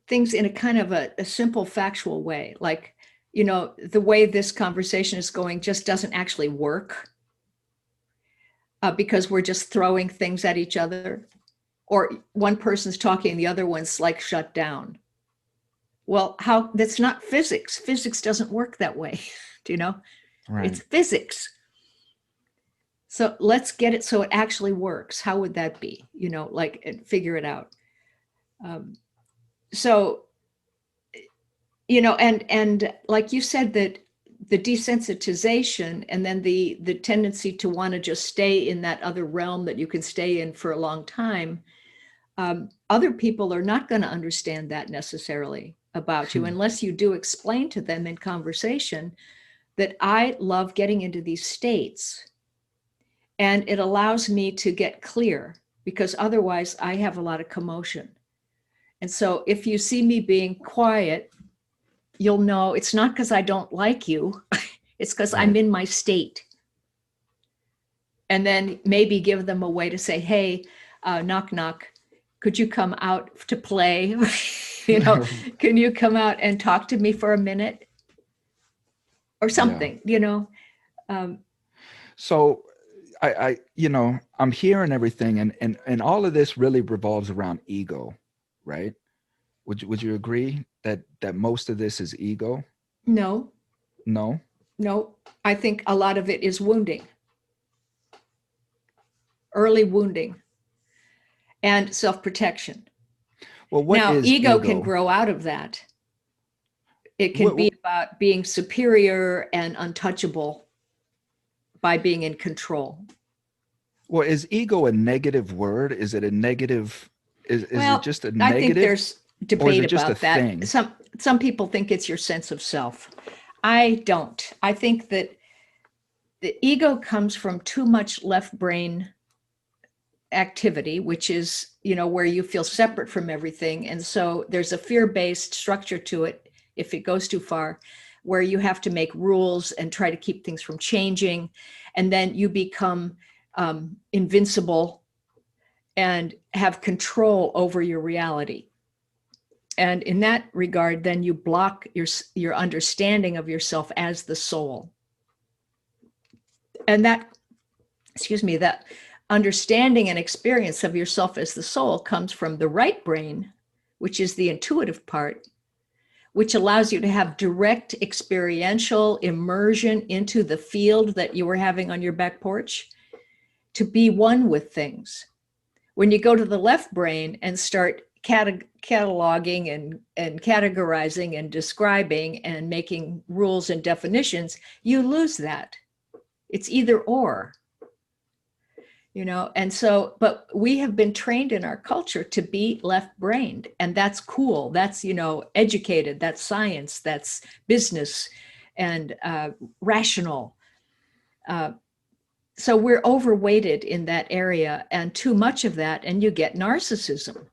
things in a kind of a simple, factual way. Like, you know, the way this conversation is going just doesn't actually work because we're just throwing things at each other. Or one person's talking and the other one's like shut down. Well, how, that's not physics. Physics doesn't work that way. Do you know? It's Right. physics. So let's get it so it actually works. How would that be? You know, like figure it out. Um, so, you know, and like you said, that the desensitization and then the tendency to want to just stay in that other realm that you can stay in for a long time. Other people are not going to understand that necessarily about you unless you do explain to them in conversation that I love getting into these states and it allows me to get clear because otherwise I have a lot of commotion. And so if you see me being quiet, you'll know it's not because I don't like you. It's because I'm Right. in my state. And then maybe give them a way to say, hey, knock, knock, could you come out to play? You know, can you come out and talk to me for a minute or Yeah. something, you know? Um, So you know, I'm hearing everything, and all of this really revolves around ego, right? Would you agree that most of this is ego? no, No. no. I think a lot of it is wounding, early wounding, and self-protection. Well, what Now, is ego can ego? grow out of that. It can What, be about being superior and untouchable by being in control. well, is ego a negative word? Is it a negative? Is it Well, just a I think negative, there's or is debate it just a about that. thing? Some people think it's your sense of self. I don't. I think that the ego comes from too much left brain activity, which is, where you feel separate from everything. And so there's a fear-based structure to it if it goes too far, where you have to make rules and try to keep things from changing. And then you become invincible and have control over your reality. And in that regard, then you block your understanding of yourself as the soul. And that understanding and experience of yourself as the soul comes from the right brain, which is the intuitive part, which allows you to have direct experiential immersion into the field that you were having on your back porch, to be one with things. When you go to the left brain and start cataloging and categorizing and describing and making rules and definitions, you lose that. It's either or. And so, but we have been trained in our culture to be left-brained, and that's cool. That's, educated, that's science, that's business, and rational. So we're overweighted in that area, and too much of that, and you get narcissism.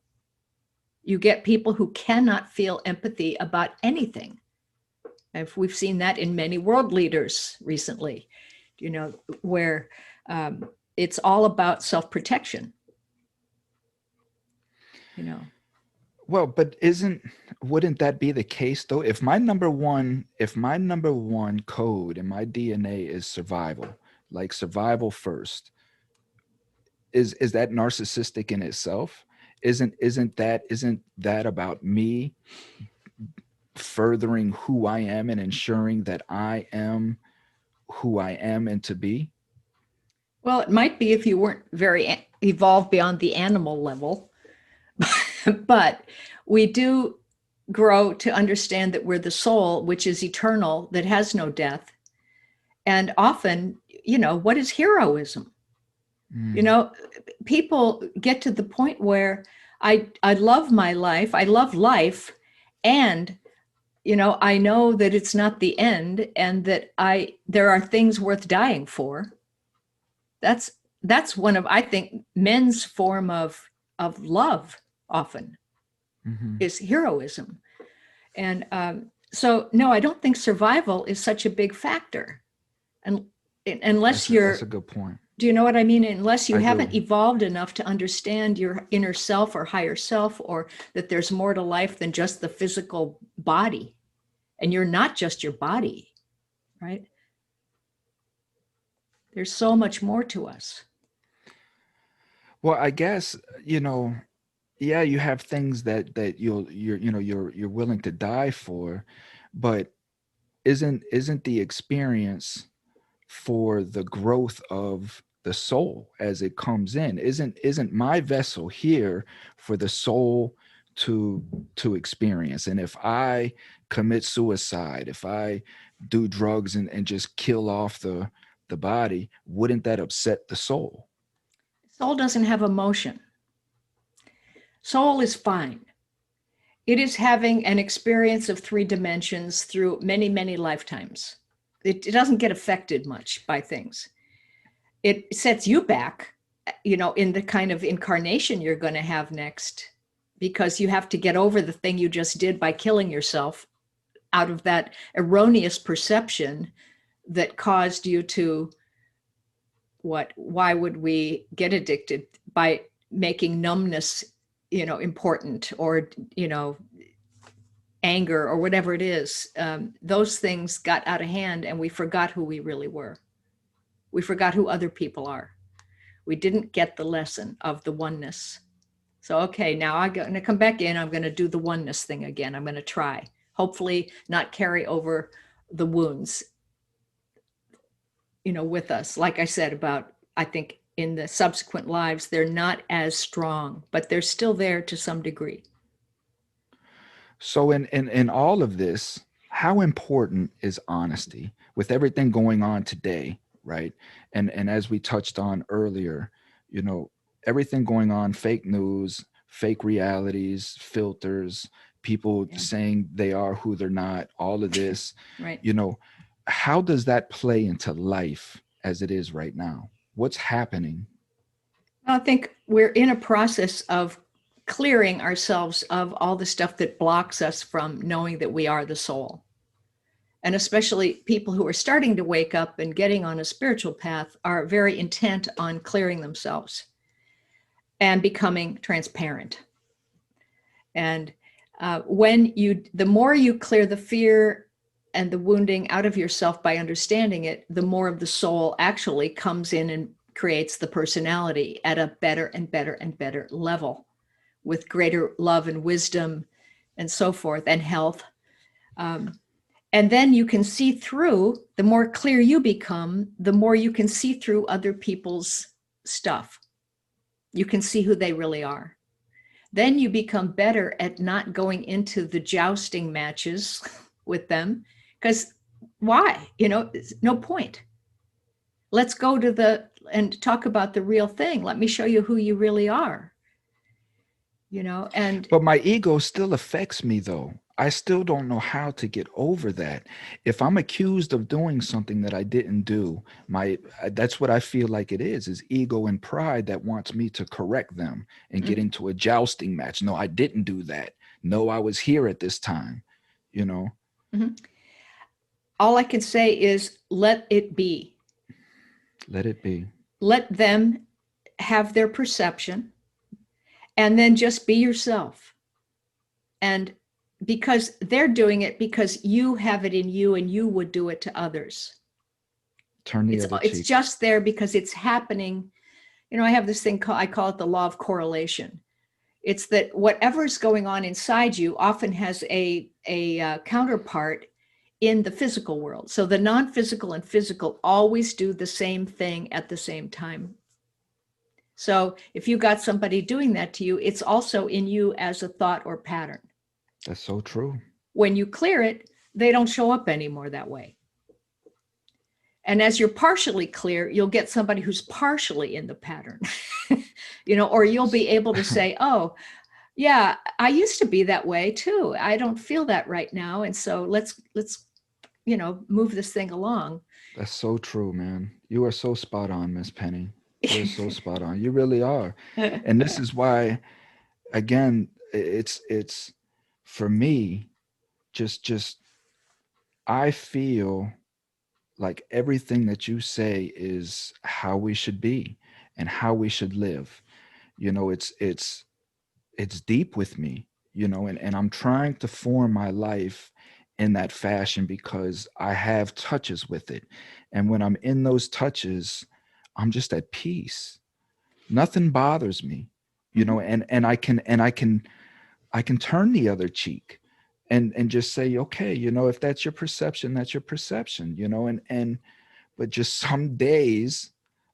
You get people who cannot feel empathy about anything. And we've seen that in many world leaders recently, where it's all about self-protection, Well, but wouldn't that be the case though? If my number one code in my DNA is survival, like survival first, is that narcissistic in itself? Isn't that about me furthering who I am and ensuring that I am who I am and to be? Well, it might be if you weren't very evolved beyond the animal level, but we do grow to understand that we're the soul, which is eternal, that has no death. And often, what is heroism? People get to the point where I love my life, I love life, and I know that it's not the end, and that there are things worth dying for. That's one of, I think, men's form of love often, is heroism. And so, no, I don't think survival is such a big factor. And unless that's a good point. Do you know what I mean? Unless you haven't evolved enough to understand your inner self or higher self, or that there's more to life than just the physical body. And you're not just your body, right? There's so much more to us. Well, I guess, yeah, you have things that you're willing to die for, but isn't the experience for the growth of the soul as it comes in? Isn't my vessel here for the soul to experience? And if I commit suicide, if I do drugs and just kill off the body, wouldn't that upset the soul? Soul doesn't have emotion. Soul is fine. It is having an experience of 3 dimensions through many, many lifetimes. It doesn't get affected much by things. It sets you back, in the kind of incarnation you're going to have next, because you have to get over the thing you just did by killing yourself out of that erroneous perception that caused you to why would we get addicted? By making numbness, important, or, anger, or whatever it is. Those things got out of hand, and we forgot who we really were. We forgot who other people are. We didn't get the lesson of the oneness. So, okay, now I'm going to come back in. I'm going to do the oneness thing again. I'm going to try, hopefully not carry over the wounds, with us. Like I said about, I think in the subsequent lives, they're not as strong, but they're still there to some degree. So in all of this, how important is honesty with everything going on today, right? And as we touched on earlier, everything going on, fake news, fake realities, filters, people saying they are who they're not, all of this, right. How does that play into life as it is right now? What's happening? I think we're in a process of clearing ourselves of all the stuff that blocks us from knowing that we are the soul. And especially people who are starting to wake up and getting on a spiritual path are very intent on clearing themselves and becoming transparent. And the more you clear the fear and the wounding out of yourself by understanding it, the more of the soul actually comes in and creates the personality at a better and better and better level, with greater love and wisdom and so forth, and health. And then you can see through, the more clear you become, the more you can see through other people's stuff. You can see who they really are. Then you become better at not going into the jousting matches with them, because why? No point. Let's go and talk about the real thing. Let me show you who you really are. And But my ego still affects me, though. I still don't know how to get over that. If I'm accused of doing something that I didn't do, that's what I feel like it is ego and pride that wants me to correct them and get into a jousting match. No, I didn't do that. No, I was here at this time, you know. Mm-hmm. All I can say is let it be. Let it be. Let them have their perception, and then just be yourself. And because they're doing it because you have it in you and you would do it to others. Turn the other cheek. It's just there because it's happening. I have this thing I call it the law of correlation. It's that whatever's going on inside you often has a counterpart in the physical world. So the non-physical and physical always do the same thing at the same time. So if you got somebody doing that to you, it's also in you as a thought or pattern. That's so true. When you clear it, they don't show up anymore that way. And as you're partially clear, you'll get somebody who's partially in the pattern, or you'll be able to say, oh, yeah, I used to be that way too. I don't feel that right now. And so let's move this thing along. That's so true, man. You are so spot on, Ms. Penney. You're so spot on. You really are. And this is why, again, it's for me, just I feel like everything that you say is how we should be and how we should live. It's deep with me, and I'm trying to form my life in that fashion because I have touches with it. And when I'm in those touches, I'm just at peace. Nothing bothers me, and I can turn the other cheek and just say, okay, if that's your perception, that's your perception, but just some days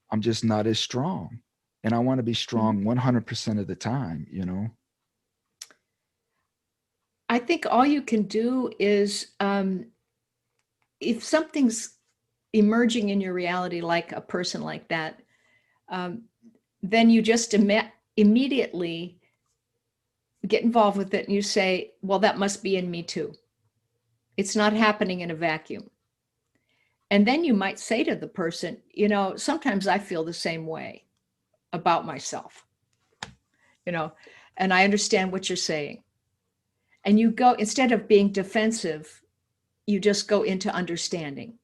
I'm just not as strong. And I want to be strong 100% of the time. I think all you can do is, if something's emerging in your reality, like a person like that, then you just immediately get involved with it and you say, well, that must be in me too. It's not happening in a vacuum. And then you might say to the person, sometimes I feel the same way about myself, and I understand what you're saying. And you go, instead of being defensive, you just go into understanding.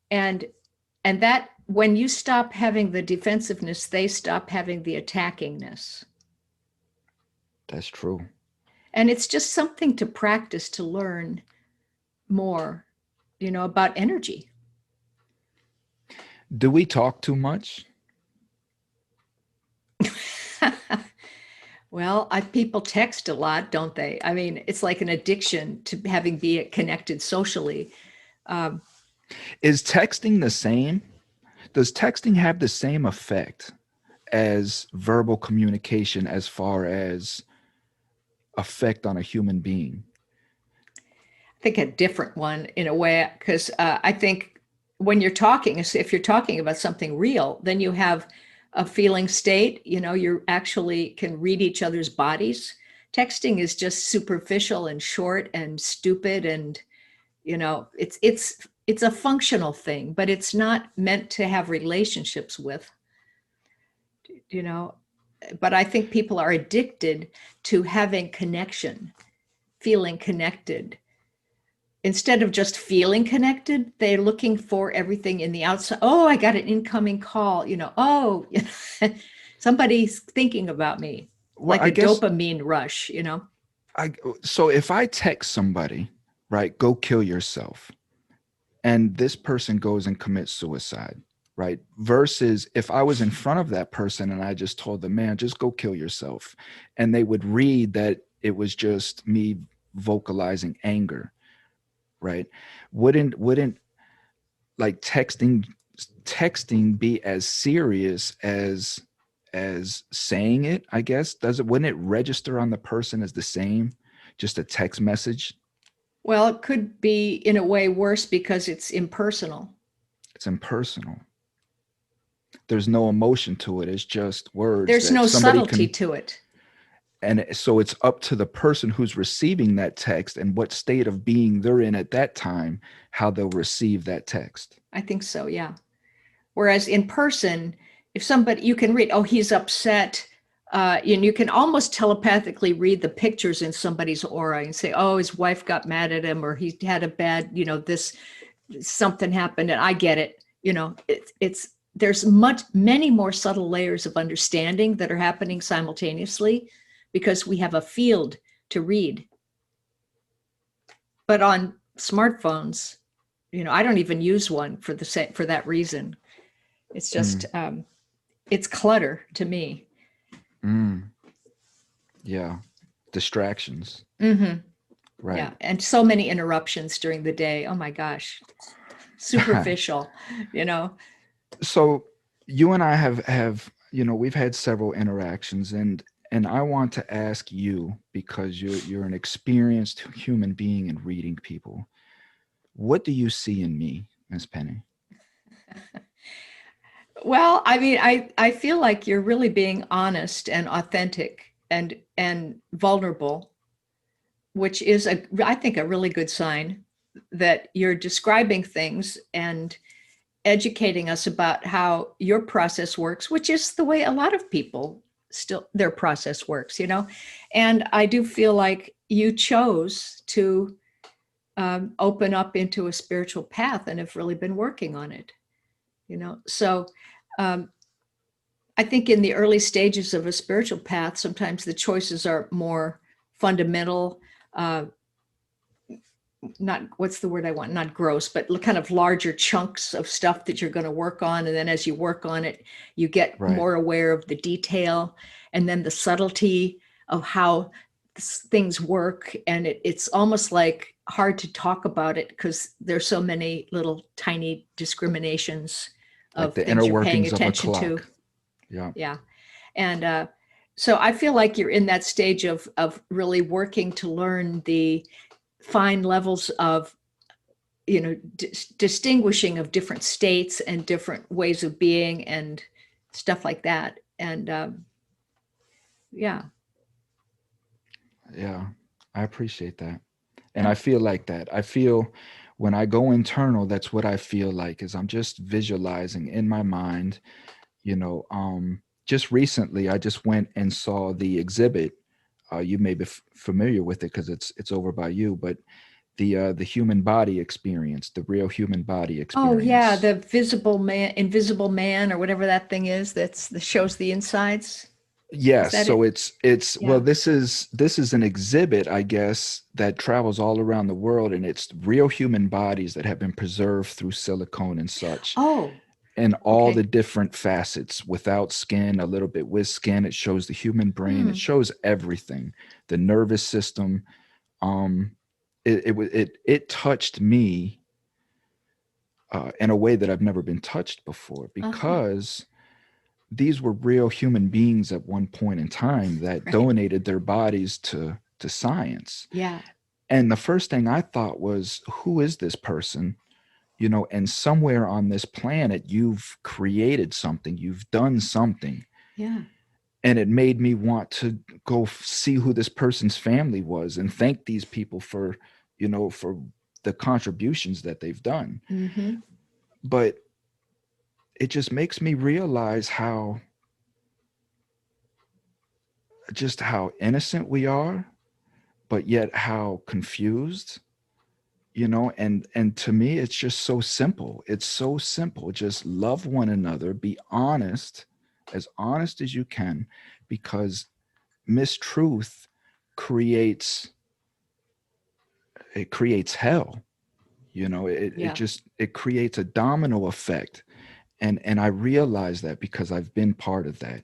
And that, when you stop having the defensiveness, they stop having the attackingness. That's true. And it's just something to practice, to learn more, about energy. Do we talk too much? Well, people text a lot, don't they? I mean, it's like an addiction to be connected socially. Is texting the same? Does texting have the same effect as verbal communication as far as effect on a human being? I think a different one in a way, because I think when you're talking, if you're talking about something real, then you have a feeling state, you actually can read each other's bodies. Texting is just superficial and short and stupid, and It's a functional thing, but it's not meant to have relationships with, you know. But I think people are addicted to having connection, feeling connected. Instead of just feeling connected, they're looking for everything in the outside. Oh, I got an incoming call, oh, somebody's thinking about me, Well, like I a guess dopamine rush. I so if I text somebody, right, go kill yourself, and this person goes and commits suicide, right? Versus if I was in front of that person and I just told them, man, just go kill yourself, and they would read that it was just me vocalizing anger, right? Wouldn't like texting be as serious as saying it? I guess does it wouldn't it register on the person as the same, just a text message? Well, it could be in a way worse because it's impersonal. It's impersonal. There's no emotion to it. It's just words There's that no somebody subtlety can. to it. And so it's up to the person who's receiving that text and what state of being they're in at that time, how they'll receive that text. I think so, yeah. Whereas in person, if somebody, you can read, oh, he's upset. And you can almost telepathically read the pictures in somebody's aura and say, oh, his wife got mad at him, or he had a bad, this something happened, and I get it. There's many more subtle layers of understanding that are happening simultaneously because we have a field to read. But on smartphones, I don't even use one for that reason. It's just it's clutter to me. Mm, yeah. Distractions. Mm-hmm. Right. Yeah, and so many interruptions during the day. Oh my gosh, superficial, you know. So you and I have we've had several interactions, and I want to ask you, because you're an experienced human being in reading people. What do you see in me, Ms. Penney? Well, I mean, I feel like you're really being honest and authentic and vulnerable, which is I think a really good sign that you're describing things and educating us about how your process works, which is the way a lot of people still their process works. And I do feel like you chose to open up into a spiritual path and have really been working on it. So um, I think in the early stages of a spiritual path, sometimes the choices are more fundamental, uh, not what's the word I want, not gross, but kind of larger chunks of stuff that you're going to work on. And then as you work on it, you get Right. more aware of the detail and then the subtlety of how things work. And it's almost like hard to talk about it because there's so many little tiny discriminations Like of the inner things you're paying workings of a attention to. clock. Yeah. Yeah. And so I feel like you're in that stage of really working to learn the fine levels of distinguishing of different states and different ways of being and stuff like that. And yeah. Yeah. I appreciate that. And I feel like that. I feel when I go internal, that's what I feel like is I'm just visualizing in my mind, just recently I just went and saw the exhibit. You may be familiar with it because it's over by you, but the human body experience, the real human body Oh yeah, experience. the invisible man, or whatever that thing is that shows the insides. Is Yes, that so it? it's well, Yeah. this is an exhibit, I guess, that travels all around the world, and it's real human bodies that have been preserved through silicone and such, Oh, and all the okay. different facets, without skin, a little bit with skin. It shows the human brain. It Hmm. shows everything, the nervous system. Um, it touched me in a way that I've never been touched before, Uh-huh. because these were real human beings at one point in time that Right. donated their bodies to science. Yeah. And the first thing I thought was, who is this person? And somewhere on this planet, you've created something, you've done something. Yeah. And it made me want to go see who this person's family was and thank these people for the contributions that they've done. Mm-hmm. But it just makes me realize how innocent we are, but yet how confused, and to me it's just so simple. It's so simple. Just love one another, be honest as you can, because mistruth creates creates hell. It Yeah. just it creates a domino effect. And I realize that because I've been part of that.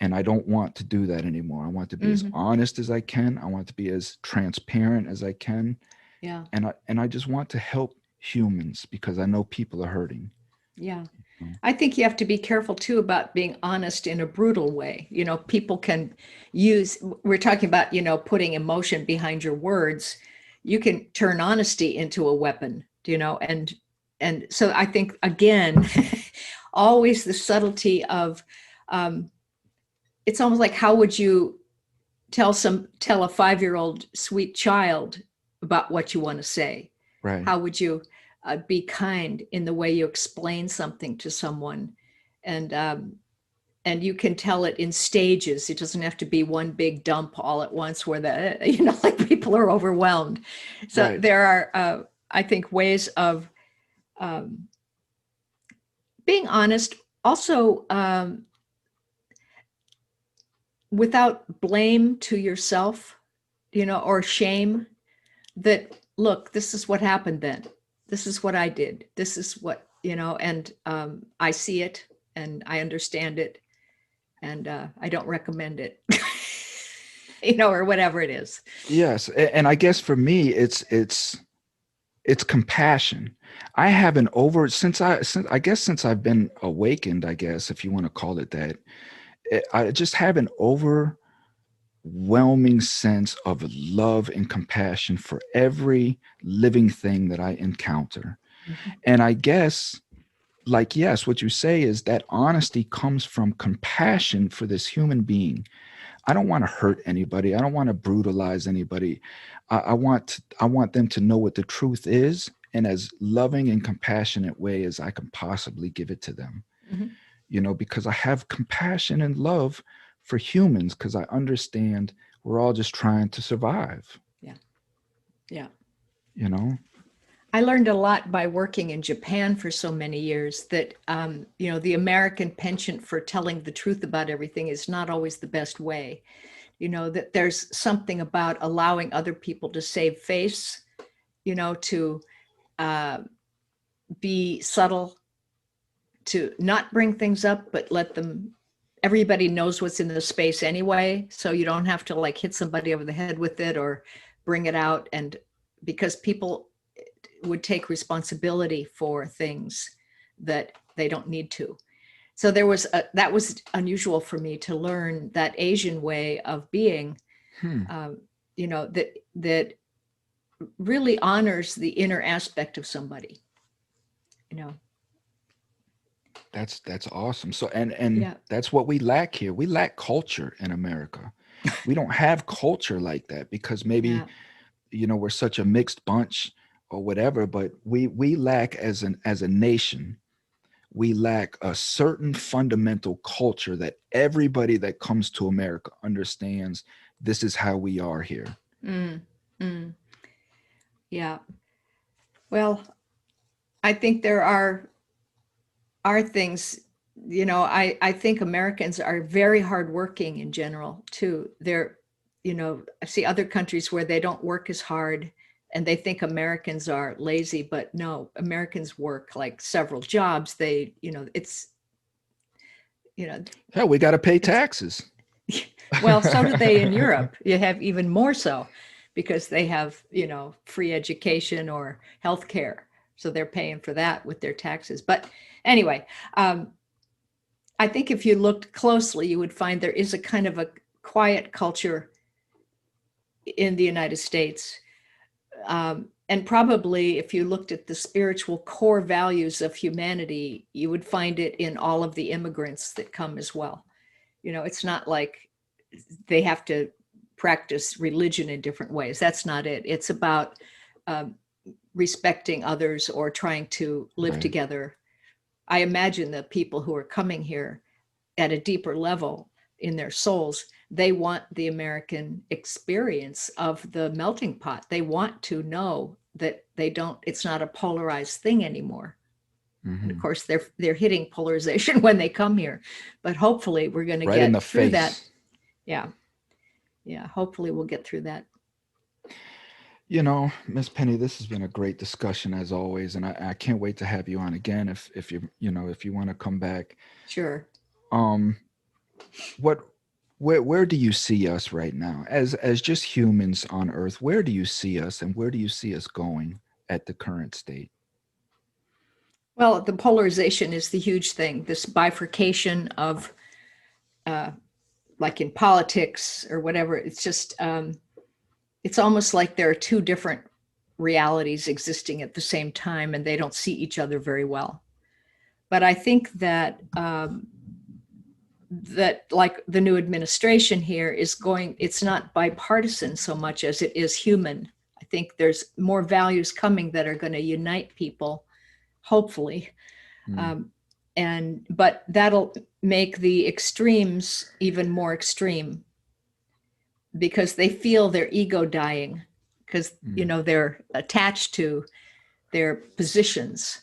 And I don't want to do that anymore. I want to be as Mm-hmm. honest as I can. I want to be as transparent as I can. Yeah. And I just want to help humans because I know people are hurting. Yeah. Mm. I think you have to be careful too about being honest in a brutal way. People can we're talking about, putting emotion behind your words. You can turn honesty into a weapon, and so I think, again, always the subtlety of, um, it's almost like, how would you tell a 5-year-old sweet child about what you want to say? Right. How would you be kind in the way you explain something to someone? And and you can tell it in stages. It doesn't have to be one big dump all at once where like people are overwhelmed. So Right. there are, I think, ways of um, being honest. Also, without blame to yourself, or shame, that, look, this is what happened then. This is what I did. This is what, and I see it and I understand it, and I don't recommend it, or whatever it is. Yes. And I guess for me it's compassion. I haven't over since I've been awakened, I guess, if you want to call it that. I just have an overwhelming sense of love and compassion for every living thing that I encounter. Mhm. And I guess, like, yes, what you say is that honesty comes from compassion for this human being. I don't want to hurt anybody. I don't want to brutalize anybody. I want them to know what the truth is in as loving and compassionate way as I can possibly give it to them. Mhm. Because I have compassion and love for humans because I understand we're all just trying to survive, Yeah. Yeah. you know? I learned a lot by working in Japan for so many years that, the American penchant for telling the truth about everything is not always the best way. That there's something about allowing other people to save face, to uh, be subtle, to not bring things up, but let them, everybody knows what's in the space anyway. So you don't have to like hit somebody over the head with it or bring it out. And because people would take responsibility for things that they don't need to. So that was unusual for me to learn that Asian way of being, Hmm. that really honors the inner aspect of somebody, you know. That's awesome. So and Yeah. that's what we lack here. We lack culture in America. We don't have culture like that because maybe Yeah. we're such a mixed bunch or whatever, but we lack as a nation, we lack a certain fundamental culture that everybody that comes to America understands this is how we are here. Mm, mm, yeah. Well, I think there are things, I think Americans are very hardworking in general too. I see other countries where they don't work as hard and they think Americans are lazy, but no, Americans work like several jobs. You know, Hell, we got to pay it's, taxes. well, so do they in Europe. You have even more so because they have, free education or health care. So they're paying for that with their taxes. But anyway, um, I think if you looked closely, you would find there is a kind of a quiet culture in the United States. And probably if you looked at the spiritual core values of humanity, you would find it in all of the immigrants that come as well. It's not like they have to practice religion in different ways. That's not it. It's about um, respecting others or trying to live Right. together. I imagine the people who are coming here at a deeper level in their souls, they want the American experience of the melting pot. They want to know that it's not a polarized thing anymore. And of Hmm. course, they're hitting polarization when they come here, but hopefully we're going to Right in the get through that. face. Yeah, yeah. Hopefully we'll get through that. Miss Penny, this has been a great discussion as always, and I can't wait to have you on again if if you want to come back. Sure. Um, what, where do you see us right now as just humans on Earth? Where do you see us, and where do you see us going at the current state? Well, the polarization is the huge thing. This bifurcation of, uh, like in politics or whatever. It's just, it's almost like there are two different realities existing at the same time, and they don't see each other very well. But I think that that like the new administration here is going, it's not bipartisan so much as it is human. I think there's more values coming that are going to unite people, hopefully. Mm, Um, but that'll make the extremes even more extreme because they feel their ego dying because mm, they're attached to their positions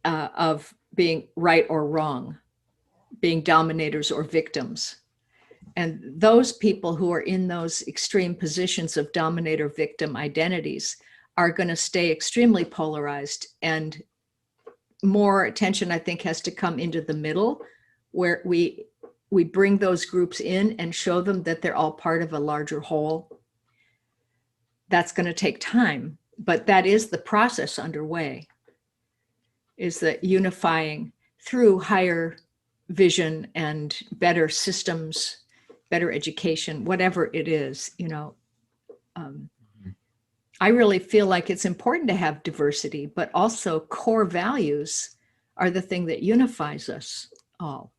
of being right or wrong, being dominators or victims. And those people who are in those extreme positions of dominator victim identities are going to stay extremely polarized, and more attention, I think, has to come into the middle where we bring those groups in and show them that they're all part of a larger whole. That's going to take time, but that is the process underway, is that unifying through higher vision and better systems, better education, whatever it is. Um, mm. I really feel like it's important to have diversity, but also core values are the thing that unifies us all.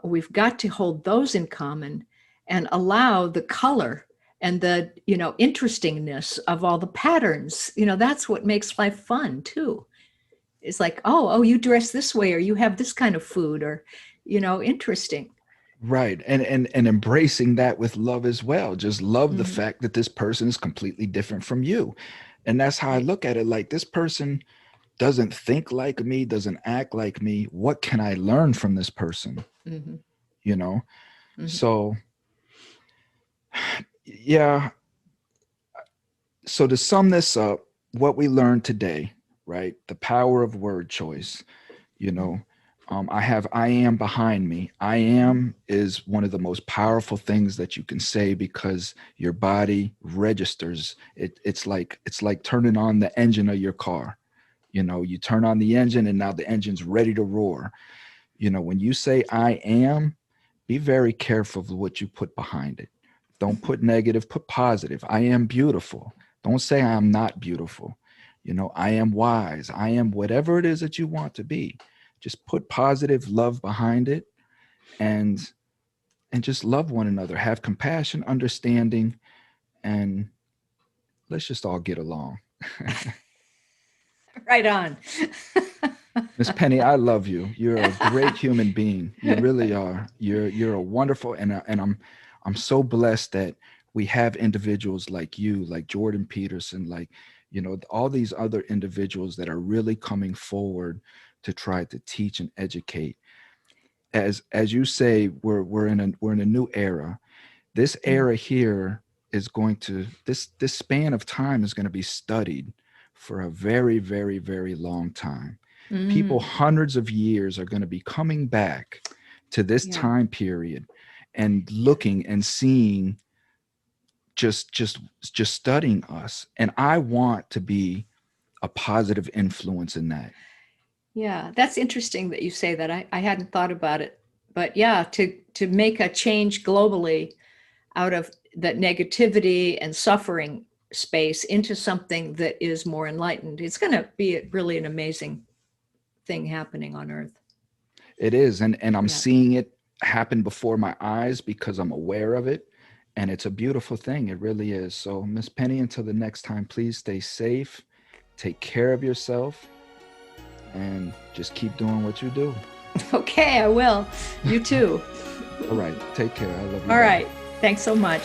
We've got to hold those in common and allow the color and the, interestingness of all the patterns. That's what makes life fun too. It's like, oh, you dress this way, or you have this kind of food, or, interesting. Right. And embracing that with love as well. Just love the Mhm. fact that this person is completely different from you. And that's how I Right. look at it. Like, this person doesn't think like me, doesn't act like me. What can I learn from this person? Hmm. You know? Hmm. So, yeah. So, to sum this up, what we learned today, right? The power of word choice. you know I have I am behind me. I am is one of the most powerful things that you can say because your body registers it. It's like turning on the engine of your car. You turn on the engine and now the engine's ready to roar. When you say I am, be very careful of what you put behind it. Don't put negative, put positive. I am beautiful. Don't say I am not beautiful. I am wise. I am whatever it is that you want to be. Just put positive love behind it, and just love one another. Have compassion, understanding, and let's just all get along. Right on. Miss Penny, I love you. You're a great human being. You really are. You're a wonderful, and I'm so blessed that we have individuals like you, like Jordan Peterson, like all these other individuals that are really coming forward to try to teach and educate. As you say, we're in a new era. This Mm. era here is going to this span of time is going to be studied for a very, very, very long time. People Mm. hundreds of years are going to be coming back to this Yeah. time period and looking and seeing, just studying us, and I want to be a positive influence in that. Yeah, that's interesting that you say that. I hadn't thought about it. But yeah, to make a change globally out of that negativity and suffering space into something that is more enlightened, it's going to be really an amazing thing happening on Earth. It is, and I'm Yeah. seeing it happen before my eyes because I'm aware of it, and it's a beautiful thing. It really is. So, Miss Penny, until the next time, please stay safe take care of yourself, and just keep doing what you do. Okay, I will. You too. All right. Take care. I love you. All right. Thanks so much.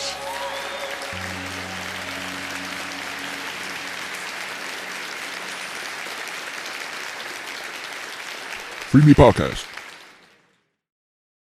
Free Me Podcast.